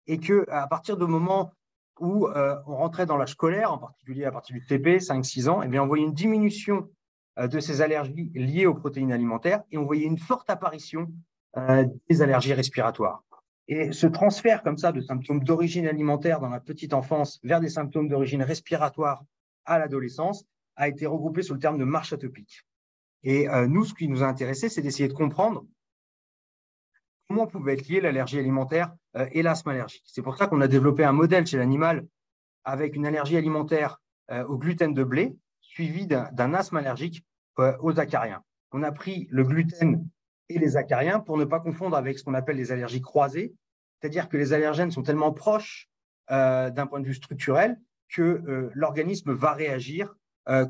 et qu'à partir du moment où on rentrait dans l'âge scolaire, en particulier à partir du CP, 5-6 ans, eh bien, on voyait une diminution de ces allergies liées aux protéines alimentaires et on voyait une forte apparition des allergies respiratoires. Et ce transfert comme ça de symptômes d'origine alimentaire dans la petite enfance vers des symptômes d'origine respiratoire à l'adolescence a été regroupé sous le terme de marche atopique. Et nous, ce qui nous a intéressé, c'est d'essayer de comprendre comment pouvait être liée l'allergie alimentaire et l'asthme allergique. C'est pour ça qu'on a développé un modèle chez l'animal avec une allergie alimentaire au gluten de blé, suivi d'un asthme allergique aux acariens. On a pris le gluten et les acariens pour ne pas confondre avec ce qu'on appelle les allergies croisées, c'est-à-dire que les allergènes sont tellement proches d'un point de vue structurel que l'organisme va réagir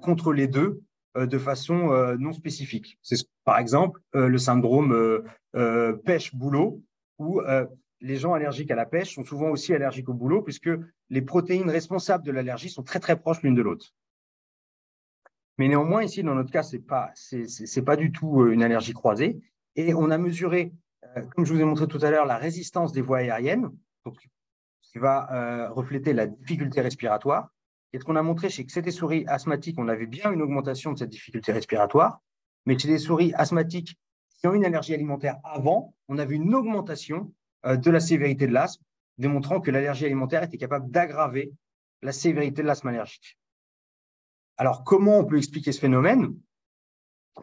contre les deux de façon non spécifique. C'est par exemple le syndrome pêche-boulot, où les gens allergiques à la pêche sont souvent aussi allergiques au boulot, puisque les protéines responsables de l'allergie sont très très proches l'une de l'autre. Mais néanmoins, ici, dans notre cas, c'est pas du tout une allergie croisée. Et on a mesuré, comme je vous ai montré tout à l'heure, la résistance des voies aériennes, donc, qui va refléter la difficulté respiratoire. Et ce qu'on a montré chez ces souris asthmatiques, on avait bien une augmentation de cette difficulté respiratoire, mais chez les souris asthmatiques qui ont une allergie alimentaire avant, on avait une augmentation de la sévérité de l'asthme, démontrant que l'allergie alimentaire était capable d'aggraver la sévérité de l'asthme allergique. Alors, comment on peut expliquer ce phénomène?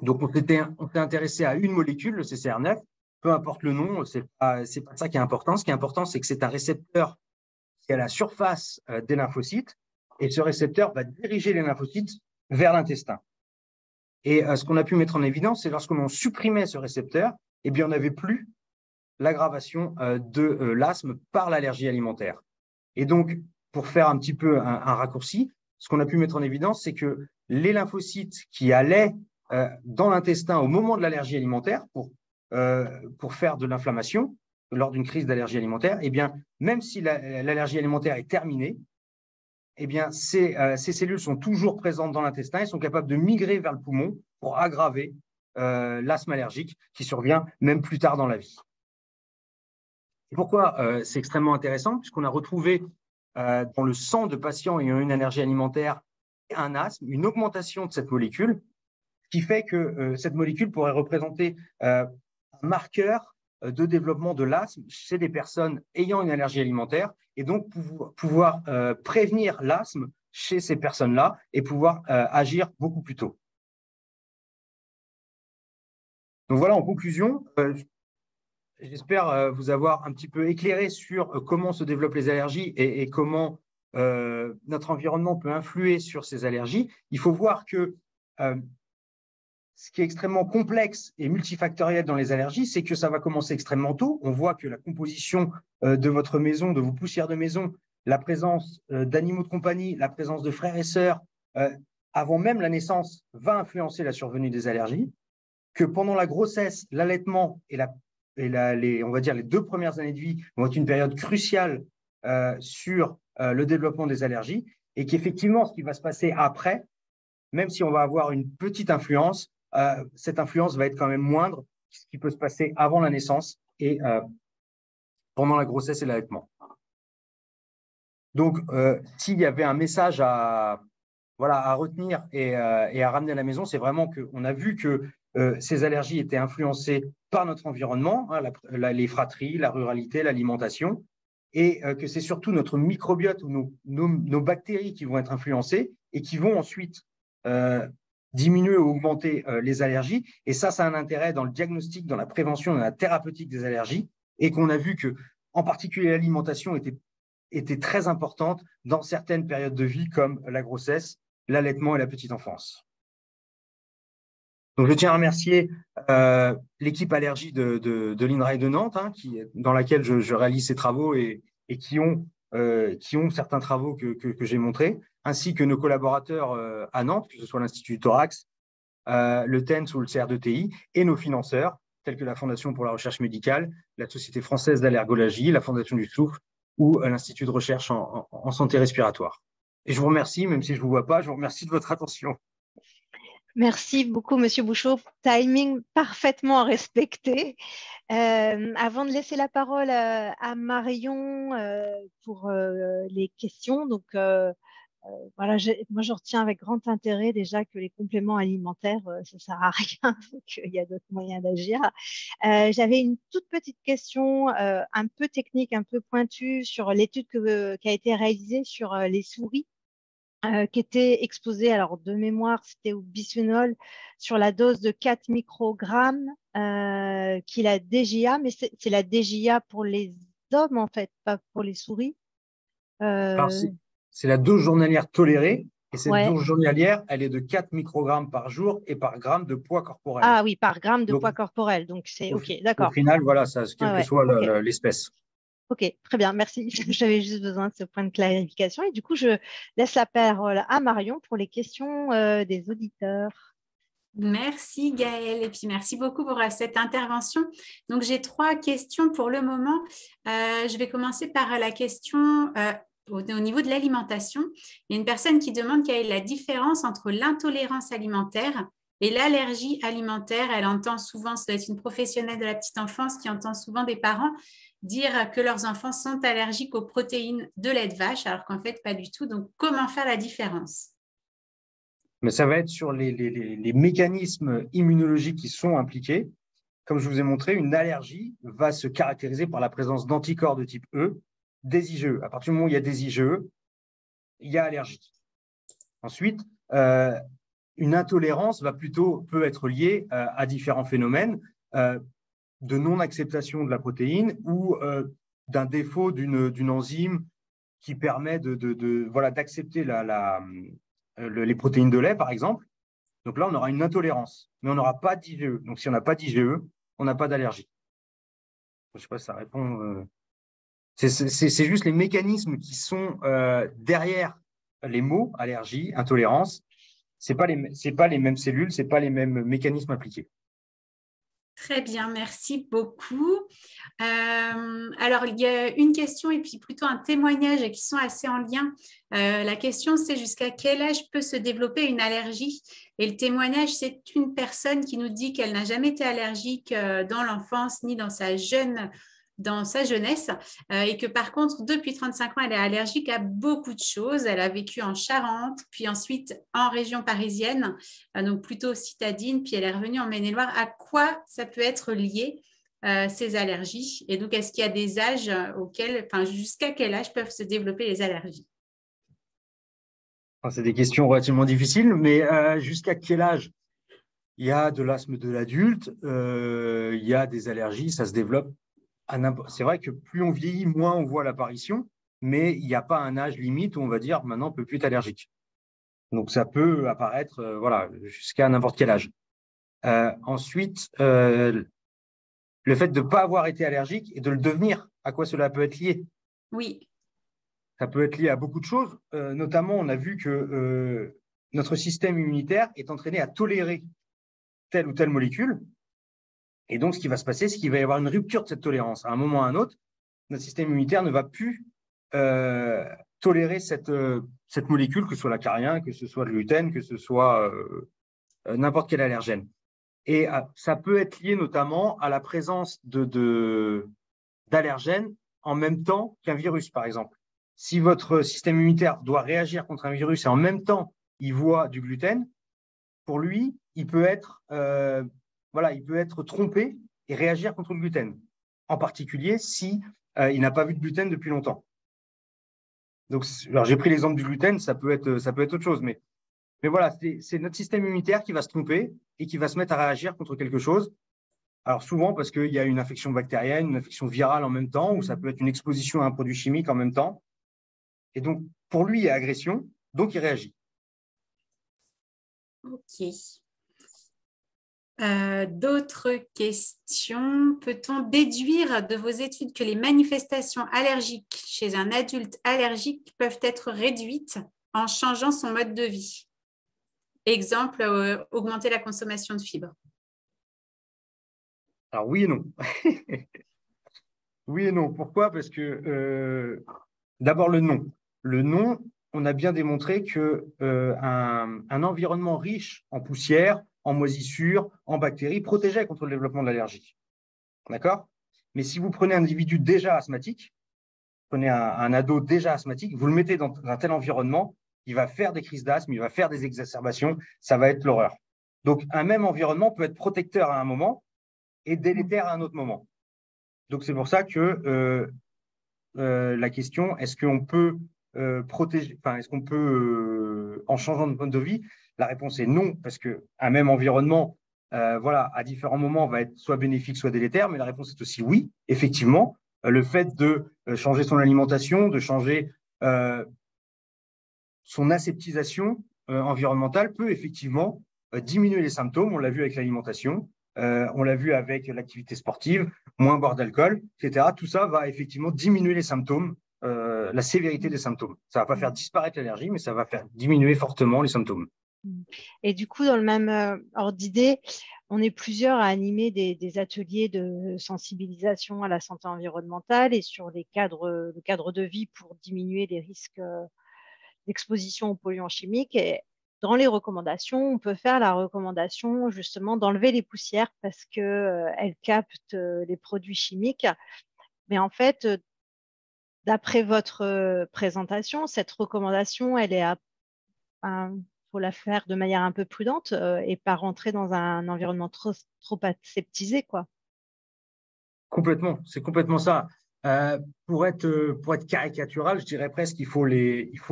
Donc, on s'est intéressé à une molécule, le CCR9, peu importe le nom, c'est pas ça qui est important. Ce qui est important, c'est que c'est un récepteur qui est à la surface des lymphocytes, et ce récepteur va diriger les lymphocytes vers l'intestin. Et ce qu'on a pu mettre en évidence, c'est lorsque l'on supprimait ce récepteur, eh bien, on n'avait plus l'aggravation de l'asthme par l'allergie alimentaire. Et donc, pour faire un petit peu un raccourci, ce qu'on a pu mettre en évidence, c'est que les lymphocytes qui allaient dans l'intestin au moment de l'allergie alimentaire pour faire de l'inflammation lors d'une crise d'allergie alimentaire, eh bien, même si l'allergie alimentaire est terminée, eh bien, ces cellules sont toujours présentes dans l'intestin et sont capables de migrer vers le poumon pour aggraver l'asthme allergique qui survient même plus tard dans la vie. Et pourquoi c'est extrêmement intéressant? Puisqu'on a retrouvé dans le sang de patients ayant une allergie alimentaire et un asthme, une augmentation de cette molécule, qui fait que cette molécule pourrait représenter un marqueur de développement de l'asthme chez des personnes ayant une allergie alimentaire et donc pouvoir prévenir l'asthme chez ces personnes-là et pouvoir agir beaucoup plus tôt. Donc voilà, en conclusion, j'espère vous avoir un petit peu éclairé sur comment se développent les allergies et comment notre environnement peut influer sur ces allergies. Il faut voir que ce qui est extrêmement complexe et multifactoriel dans les allergies, c'est que ça va commencer extrêmement tôt. On voit que la composition de votre maison, de vos poussières de maison, la présence d'animaux de compagnie, la présence de frères et sœurs, avant même la naissance, va influencer la survenue des allergies. Que pendant la grossesse, l'allaitement et on va dire les 2 premières années de vie vont être une période cruciale sur le développement des allergies et qu'effectivement, ce qui va se passer après, même si on va avoir une petite influence, cette influence va être quand même moindre que ce qui peut se passer avant la naissance et pendant la grossesse et l'allaitement. Donc, s'il y avait un message à retenir et à ramener à la maison, c'est vraiment qu'on a vu que ces allergies étaient influencées par notre environnement, hein, les fratries, la ruralité, l'alimentation, et que c'est surtout notre microbiote ou nos bactéries qui vont être influencées et qui vont ensuite diminuer ou augmenter les allergies. Et ça a un intérêt dans le diagnostic, dans la prévention, dans la thérapeutique des allergies, et qu'on a vu que, en particulier, l'alimentation était très importante dans certaines périodes de vie, comme la grossesse, l'allaitement et la petite enfance. Donc, je tiens à remercier l'équipe allergie de l'INRAE de Nantes, hein, dans laquelle je réalise ces travaux et qui ont certains travaux que j'ai montrés, ainsi que nos collaborateurs à Nantes, que ce soit l'Institut Thorax, le TENS ou le CR2TI, et nos financeurs, tels que la Fondation pour la recherche médicale, la Société française d'allergologie, la Fondation du souffle ou l'Institut de recherche en santé respiratoire. Et je vous remercie, même si je ne vous vois pas, je vous remercie de votre attention. Merci beaucoup, Monsieur Bouchot. Timing parfaitement respecté. Avant de laisser la parole à Marion pour les questions, donc voilà, moi je retiens avec grand intérêt déjà que les compléments alimentaires, ça sert à rien, qu'il y a d'autres moyens d'agir. J'avais une toute petite question, un peu technique, un peu pointue sur l'étude qui a été réalisée sur les souris qui était exposé, alors de mémoire, c'était au bisphénol sur la dose de 4 microgrammes, qui est la DJA, mais c'est la DJA pour les hommes, en fait, pas pour les souris. Alors, Euh, c'est la dose journalière tolérée. Et cette ouais. dose journalière, elle est de 4 microgrammes par jour et par gramme de poids corporel. Ah oui, par gramme de Donc, poids corporel. Donc, c'est OK, au d'accord. final, voilà, ça, Ouais, quelle que ouais, soit OK. l'espèce. OK, très bien, merci. J'avais juste besoin de ce point de clarification. Et du coup, je laisse la parole à Marion pour les questions des auditeurs. Merci Gaëlle et puis merci beaucoup pour cette intervention. Donc j'ai 3 questions pour le moment. Je vais commencer par la question au niveau de l'alimentation. Il y a une personne qui demande quelle est la différence entre l'intolérance alimentaire et l'allergie alimentaire. Elle entend souvent, ça doit être une professionnelle de la petite enfance qui entend souvent des parents dire que leurs enfants sont allergiques aux protéines de lait de vache, alors qu'en fait pas du tout. Donc comment faire la différence? Mais ça va être sur les mécanismes immunologiques qui sont impliqués. Comme je vous ai montré, une allergie va se caractériser par la présence d'anticorps de type E, des IgE. À partir du moment où il y a des IgE, il y a allergie. Ensuite, une intolérance peut être liée à différents phénomènes de non-acceptation de la protéine ou d'un défaut d'une enzyme qui permet voilà, d'accepter les protéines de lait, par exemple. Donc là, on aura une intolérance, mais on n'aura pas d'IgE. Donc si on n'a pas d'IgE, on n'a pas d'allergie. Je ne sais pas si ça répond. C'est juste les mécanismes qui sont derrière les mots allergie, intolérance. C'est pas les mêmes cellules, c'est pas les mêmes mécanismes appliqués. Très bien, merci beaucoup. Alors, il y a une question et puis plutôt un témoignage qui sont assez en lien. La question, c'est jusqu'à quel âge peut se développer une allergie? Et le témoignage, c'est une personne qui nous dit qu'elle n'a jamais été allergique dans l'enfance ni dans sa jeunesse et que par contre, depuis 35 ans, elle est allergique à beaucoup de choses. Elle a vécu en Charente, puis ensuite en région parisienne, donc plutôt citadine, puis elle est revenue en Maine-et-Loire. À quoi ça peut être lié ces allergies? Et donc, est-ce qu'il y a des âges jusqu'à quel âge peuvent se développer les allergies? Enfin, c'est des questions relativement difficiles, mais jusqu'à quel âge? Il y a de l'asthme de l'adulte, il y a des allergies, ça se développe. C'est vrai que plus on vieillit, moins on voit l'apparition, mais il n'y a pas un âge limite où on va dire maintenant on ne peut plus être allergique. Donc ça peut apparaître voilà, jusqu'à n'importe quel âge. Ensuite, le fait de ne pas avoir été allergique et de le devenir, à quoi cela peut être lié? Oui. Ça peut être lié à beaucoup de choses. Notamment, on a vu que notre système immunitaire est entraîné à tolérer telle ou telle molécule. Et donc, ce qui va se passer, c'est qu'il va y avoir une rupture de cette tolérance. À un moment ou à un autre, notre système immunitaire ne va plus tolérer cette molécule, que ce soit l'acarien, que ce soit le gluten, que ce soit n'importe quel allergène. Et ça peut être lié notamment à la présence d'allergènes en même temps qu'un virus, par exemple. Si votre système immunitaire doit réagir contre un virus et en même temps, il voit du gluten, pour lui, il peut être trompé et réagir contre le gluten. En particulier si il n'a pas vu de gluten depuis longtemps. Donc, alors j'ai pris l'exemple du gluten, ça peut être autre chose, mais voilà, c'est notre système immunitaire qui va se tromper et qui va se mettre à réagir contre quelque chose. Alors souvent parce qu'il y a une infection bactérienne, une infection virale en même temps, ou ça peut être une exposition à un produit chimique en même temps. Et donc, pour lui, il y a agression, donc il réagit. OK. D'autres questions. Peut-on déduire de vos études que les manifestations allergiques chez un adulte allergique peuvent être réduites en changeant son mode de vie? Exemple, augmenter la consommation de fibres. Alors oui et non. Oui et non. Pourquoi? Parce que d'abord le non. Le non, on a bien démontré qu'un environnement riche en poussière, en moisissure, en bactéries protégeait contre le développement de l'allergie. D'accord? Mais si vous prenez un individu déjà asthmatique, prenez un ado déjà asthmatique, vous le mettez dans un tel environnement, il va faire des crises d'asthme, il va faire des exacerbations, ça va être l'horreur. Donc, un même environnement peut être protecteur à un moment et délétère à un autre moment. Donc, c'est pour ça que la question, est-ce qu'on peut protéger, enfin, est-ce qu'on peut, en changeant de mode de vie? La réponse est non, parce qu'un même environnement, voilà, à différents moments, va être soit bénéfique, soit délétère, mais la réponse est aussi oui, effectivement. Le fait de changer son alimentation, de changer son aseptisation environnementale peut effectivement diminuer les symptômes. On l'a vu avec l'alimentation, on l'a vu avec l'activité sportive, moins boire d'alcool, etc. Tout ça va effectivement diminuer les symptômes, la sévérité des symptômes. Ça ne va pas faire disparaître l'allergie, mais ça va faire diminuer fortement les symptômes. Et du coup, dans le même ordre d'idée, on est plusieurs à animer des ateliers de sensibilisation à la santé environnementale et sur le cadre de vie pour diminuer les risques d'exposition aux polluants chimiques. Et dans les recommandations, on peut faire la recommandation justement d'enlever les poussières parce qu'elles captent les produits chimiques. Mais en fait, d'après votre présentation, cette recommandation, elle est faut la faire de manière un peu prudente et pas rentrer dans un environnement trop aseptisé, quoi. Complètement, c'est complètement ça. Pour être caricatural, je dirais presque qu'il faut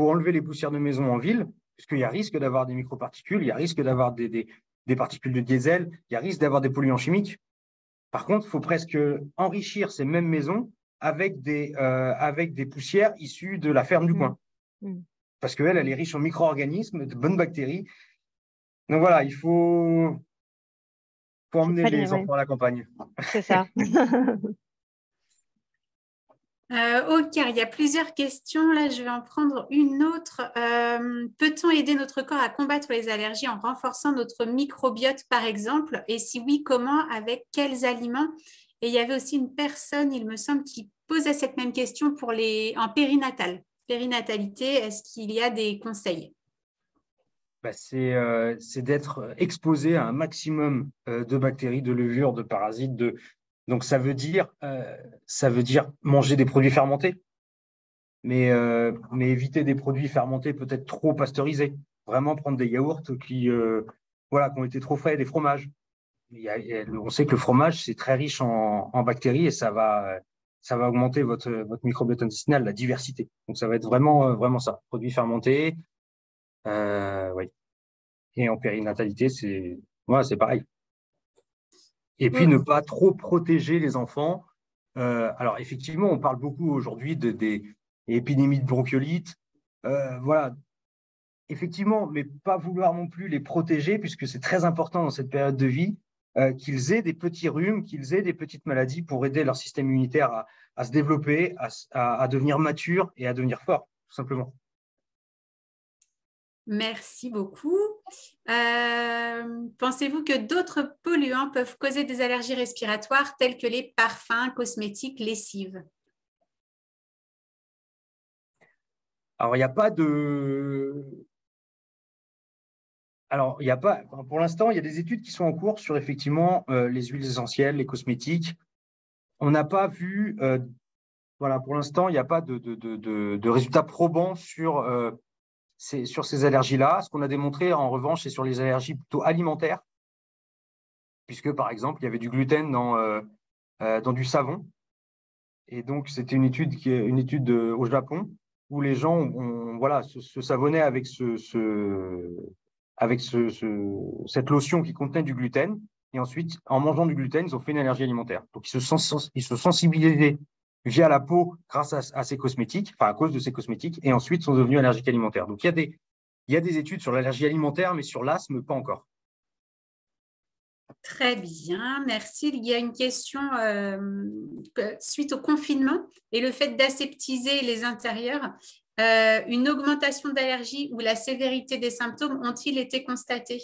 enlever les poussières de maison en ville, puisqu'il y a risque d'avoir des microparticules, il y a risque d'avoir des particules de diesel, il y a risque d'avoir des polluants chimiques. Par contre, il faut presque enrichir ces mêmes maisons avec des poussières issues de la ferme du coin. Parce qu'elle, elle est riche en micro-organismes, de bonnes bactéries. Donc voilà, il faut emmener les enfants à la campagne. C'est ça. Ok, il y a plusieurs questions. Là, je vais en prendre une autre. Peut-on aider notre corps à combattre les allergies en renforçant notre microbiote, par exemple? Et si oui, comment? Avec quels aliments? Et il y avait aussi une personne, il me semble, qui posait cette même question en périnatal. Périnatalité, est-ce qu'il y a des conseils? C'est d'être exposé à un maximum de bactéries, de levures, de parasites. Donc, ça veut dire manger des produits fermentés, mais éviter des produits fermentés peut-être trop pasteurisés. Vraiment prendre des yaourts qui ont été trop frais, des fromages. On sait que le fromage, c'est très riche en bactéries et ça va augmenter votre microbiote intestinal, la diversité. Donc, ça va être vraiment ça. Produits fermentés. Oui. Et en périnatalité, c'est pareil. Et puis, ne pas trop protéger les enfants. Alors, effectivement, on parle beaucoup aujourd'hui des épidémies de bronchiolite. Voilà, effectivement, mais pas vouloir non plus les protéger, puisque c'est très important dans cette période de vie qu'ils aient des petits rhumes, qu'ils aient des petites maladies pour aider leur système immunitaire à se développer, à devenir mature et à devenir fort, tout simplement. Merci beaucoup. Pensez-vous que d'autres polluants peuvent causer des allergies respiratoires telles que les parfums, cosmétiques, lessives? Alors, il n'y a pas de… Alors, il n'y a pas… Pour l'instant, il y a des études qui sont en cours sur effectivement les huiles essentielles, les cosmétiques. On n'a pas vu… voilà, pour l'instant, il n'y a pas de résultats probants sur ces allergies-là. Ce qu'on a démontré, en revanche, c'est sur les allergies plutôt alimentaires, puisque, par exemple, il y avait du gluten dans du savon. Et donc, c'était une étude au Japon où les gens se savonnaient avec cette lotion qui contenait du gluten. Et ensuite, en mangeant du gluten, ils ont fait une allergie alimentaire. Donc, ils se sensibilisaient via la peau grâce à ces cosmétiques, enfin à cause de ces cosmétiques, et ensuite sont devenus allergiques alimentaires. Donc, il y a des études sur l'allergie alimentaire, mais sur l'asthme, pas encore. Très bien, merci. Il y a une question suite au confinement et le fait d'aseptiser les intérieurs. Une augmentation d'allergie ou la sévérité des symptômes ont-ils été constatés?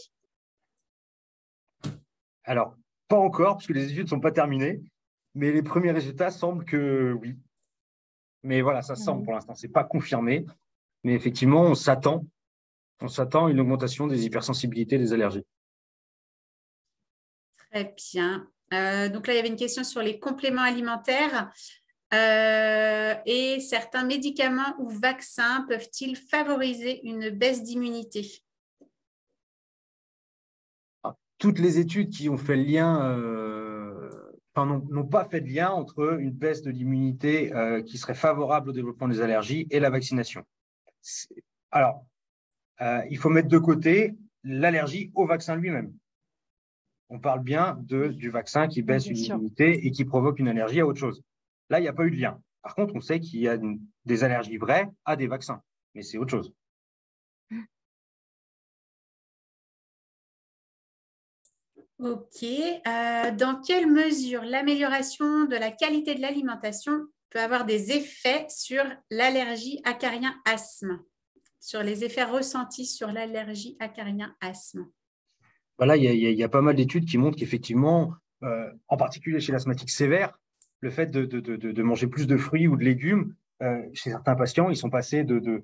Alors, pas encore, parce que les études ne sont pas terminées, mais les premiers résultats semblent que oui. Mais voilà, ça semble pour l'instant, ce n'est pas confirmé. Mais effectivement, on s'attend à une augmentation des hypersensibilités, des allergies. Très bien. Donc là, il y avait une question sur les compléments alimentaires. Et certains médicaments ou vaccins peuvent-ils favoriser une baisse d'immunité? Toutes les études qui ont fait le lien, n'ont pas fait de lien entre une baisse de l'immunité qui serait favorable au développement des allergies et la vaccination. Alors, il faut mettre de côté l'allergie au vaccin lui-même. On parle bien du vaccin qui baisse une immunité et qui provoque une allergie à autre chose. Là, il n'y a pas eu de lien. Par contre, on sait qu'il y a des allergies vraies à des vaccins, mais c'est autre chose. Ok. Dans quelle mesure l'amélioration de la qualité de l'alimentation peut avoir des effets sur l'allergie acarien-asthme, sur les effets ressentis sur l'allergie acarien-asthme? Voilà, il y a pas mal d'études qui montrent qu'effectivement, en particulier chez l'asthmatique sévère, le fait de manger plus de fruits ou de légumes, chez certains patients, ils sont passés de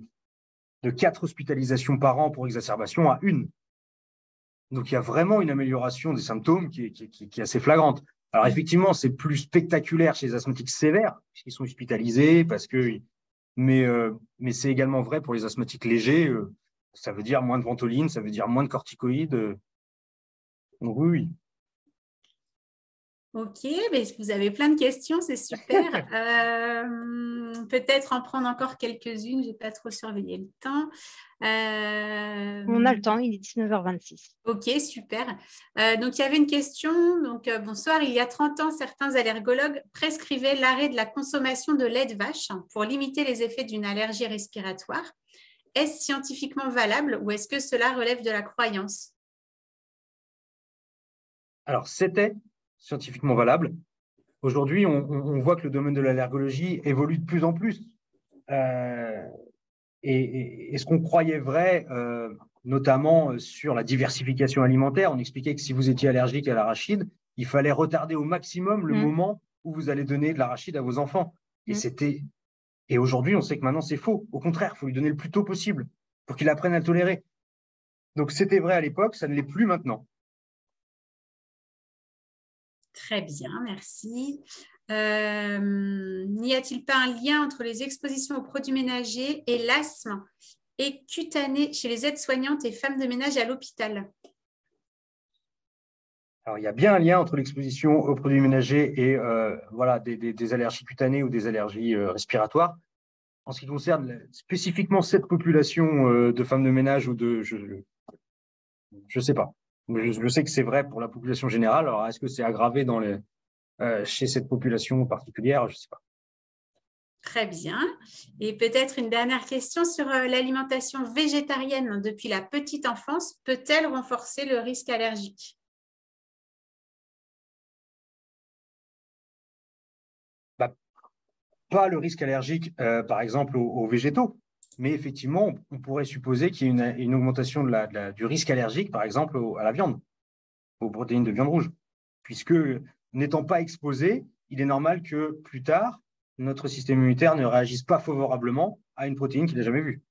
4 hospitalisations par an pour exacerbation à 1. Donc, il y a vraiment une amélioration des symptômes qui est assez flagrante. Alors, effectivement, c'est plus spectaculaire chez les asthmatiques sévères, puisqu'ils sont hospitalisés, mais c'est également vrai pour les asthmatiques légers. Ça veut dire moins de ventoline, ça veut dire moins de corticoïdes. Donc, oui. Ok, mais vous avez plein de questions, c'est super. Peut-être en prendre encore quelques-unes, je n'ai pas trop surveillé le temps. On a le temps, il est 19h26. Ok, super. Donc, il y avait une question. Donc, bonsoir. Il y a 30 ans, certains allergologues prescrivaient l'arrêt de la consommation de lait de vache pour limiter les effets d'une allergie respiratoire. Est-ce scientifiquement valable ou est-ce que cela relève de la croyance? Alors, c'était scientifiquement valable. Aujourd'hui, on voit que le domaine de l'allergologie évolue de plus en plus. Et ce qu'on croyait vrai, notamment sur la diversification alimentaire, on expliquait que si vous étiez allergique à l'arachide, il fallait retarder au maximum le moment où vous allez donner de l'arachide à vos enfants. Et aujourd'hui, on sait que maintenant, c'est faux. Au contraire, il faut lui donner le plus tôt possible pour qu'il apprenne à le tolérer. Donc, c'était vrai à l'époque, ça ne l'est plus maintenant. Très bien, merci. N'y a-t-il pas un lien entre les expositions aux produits ménagers et l'asthme et cutané chez les aides-soignantes et femmes de ménage à l'hôpital? Alors, il y a bien un lien entre l'exposition aux produits ménagers et des allergies cutanées ou des allergies respiratoires. En ce qui concerne spécifiquement cette population de femmes de ménage ou je sais pas. Je sais que c'est vrai pour la population générale. Alors, est-ce que c'est aggravé chez cette population particulière? Je sais pas. Très bien. Et peut-être une dernière question sur l'alimentation végétarienne depuis la petite enfance. Peut-elle renforcer le risque allergique? Pas le risque allergique, par exemple, aux végétaux. Mais effectivement, on pourrait supposer qu'il y ait une augmentation du risque allergique, par exemple, à la viande, aux protéines de viande rouge. Puisque, n'étant pas exposé, il est normal que plus tard, notre système immunitaire ne réagisse pas favorablement à une protéine qu'il n'a jamais vue.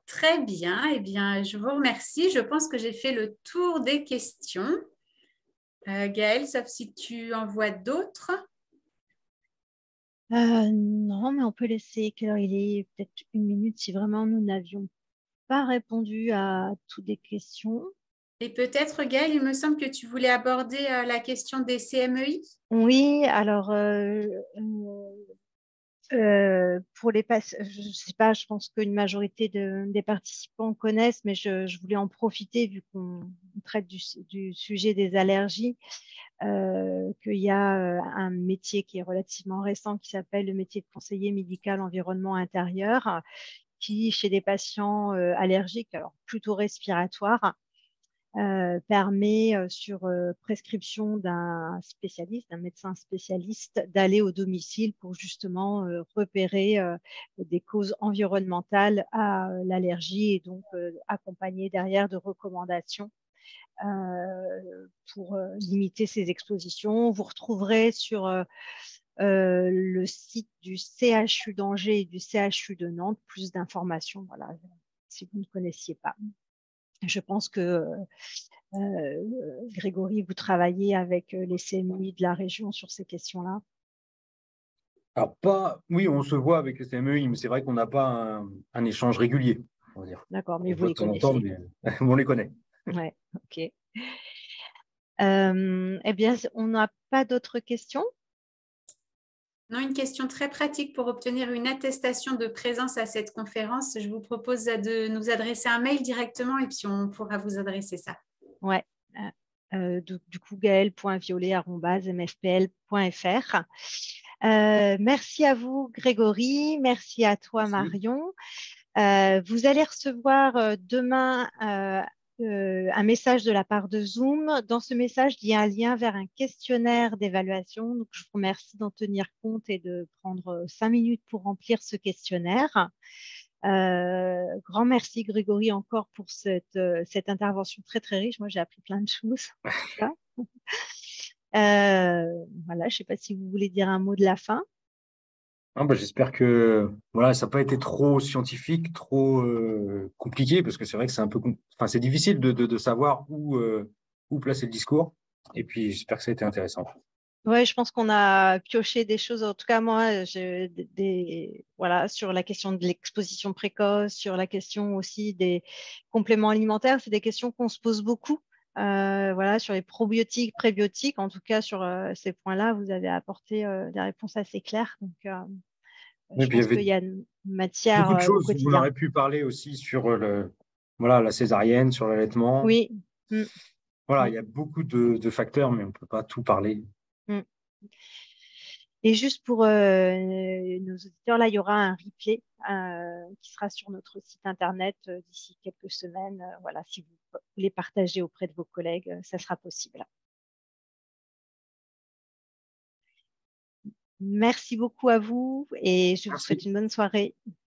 Très bien. Eh bien, je vous remercie. Je pense que j'ai fait le tour des questions. Gaëlle, sauf si tu en vois d'autres. Non, mais on peut laisser, quelle heure il est? Peut-être 1 minute si vraiment nous n'avions pas répondu à toutes les questions. Et peut-être, Gaëlle, il me semble que tu voulais aborder la question des CMEI. Oui, alors pour les patients, je ne sais pas, je pense qu'une majorité des participants connaissent, mais je voulais en profiter vu qu'on traite du sujet des allergies, qu'il y a un métier qui est relativement récent qui s'appelle le métier de conseiller médical environnement intérieur, qui, chez des patients allergiques, alors plutôt respiratoires, permet, sur prescription d'un spécialiste, d'un médecin spécialiste, d'aller au domicile pour justement repérer des causes environnementales à l'allergie et donc accompagner derrière de recommandations pour limiter ces expositions. Vous retrouverez sur le site du CHU d'Angers et du CHU de Nantes, plus d'informations, voilà, si vous ne connaissiez pas. Je pense que Grégory, vous travaillez avec les CMI de la région sur ces questions-là. Alors, oui, on se voit avec les CMEI, mais c'est vrai qu'on n'a pas un échange régulier, on va dire. D'accord, mais On vous voit les de temps en temps, connaissez. mais on les connaît. Ouais, ok. Eh bien, on n'a pas d'autres questions? Non, une question très pratique pour obtenir une attestation de présence à cette conférence. Je vous propose de nous adresser un mail directement et puis on pourra vous adresser ça. Ouais. Du coup, gaël.violet@mfpl.fr. Merci à vous, Grégory. Merci à toi, Merci. Marion. Vous allez recevoir demain un message de la part de Zoom. Dans ce message, il y a un lien vers un questionnaire d'évaluation. Donc, je vous remercie d'en tenir compte et de prendre 5 minutes pour remplir ce questionnaire. Grand merci, Grégory, encore pour cette intervention très, très riche. Moi, j'ai appris plein de choses. Voilà, je ne sais pas si vous voulez dire un mot de la fin. J'espère que voilà, ça n'a pas été trop scientifique, trop compliqué, parce que c'est vrai que c'est un peu c'est difficile de savoir où placer le discours. Et puis j'espère que ça a été intéressant. Oui, je pense qu'on a pioché des choses. En tout cas, moi, voilà, sur la question de l'exposition précoce, sur la question aussi des compléments alimentaires, c'est des questions qu'on se pose beaucoup. Voilà, sur les probiotiques, prébiotiques, en tout cas sur ces points-là, vous avez apporté des réponses assez claires. Donc, Et je puis il y pense avait qu'il y a une matière beaucoup de au choses où on quotidien. aurait pu parler aussi sur la césarienne, sur l'allaitement. Oui. Mm, Voilà, mm, il y a beaucoup de facteurs, mais on ne peut pas tout parler. mm. Et juste pour nos auditeurs, là, il y aura un replay qui sera sur notre site internet d'ici quelques semaines. Voilà, si vous voulez partager auprès de vos collègues, ça sera possible. Merci beaucoup à vous et je vous souhaite Merci. une bonne soirée.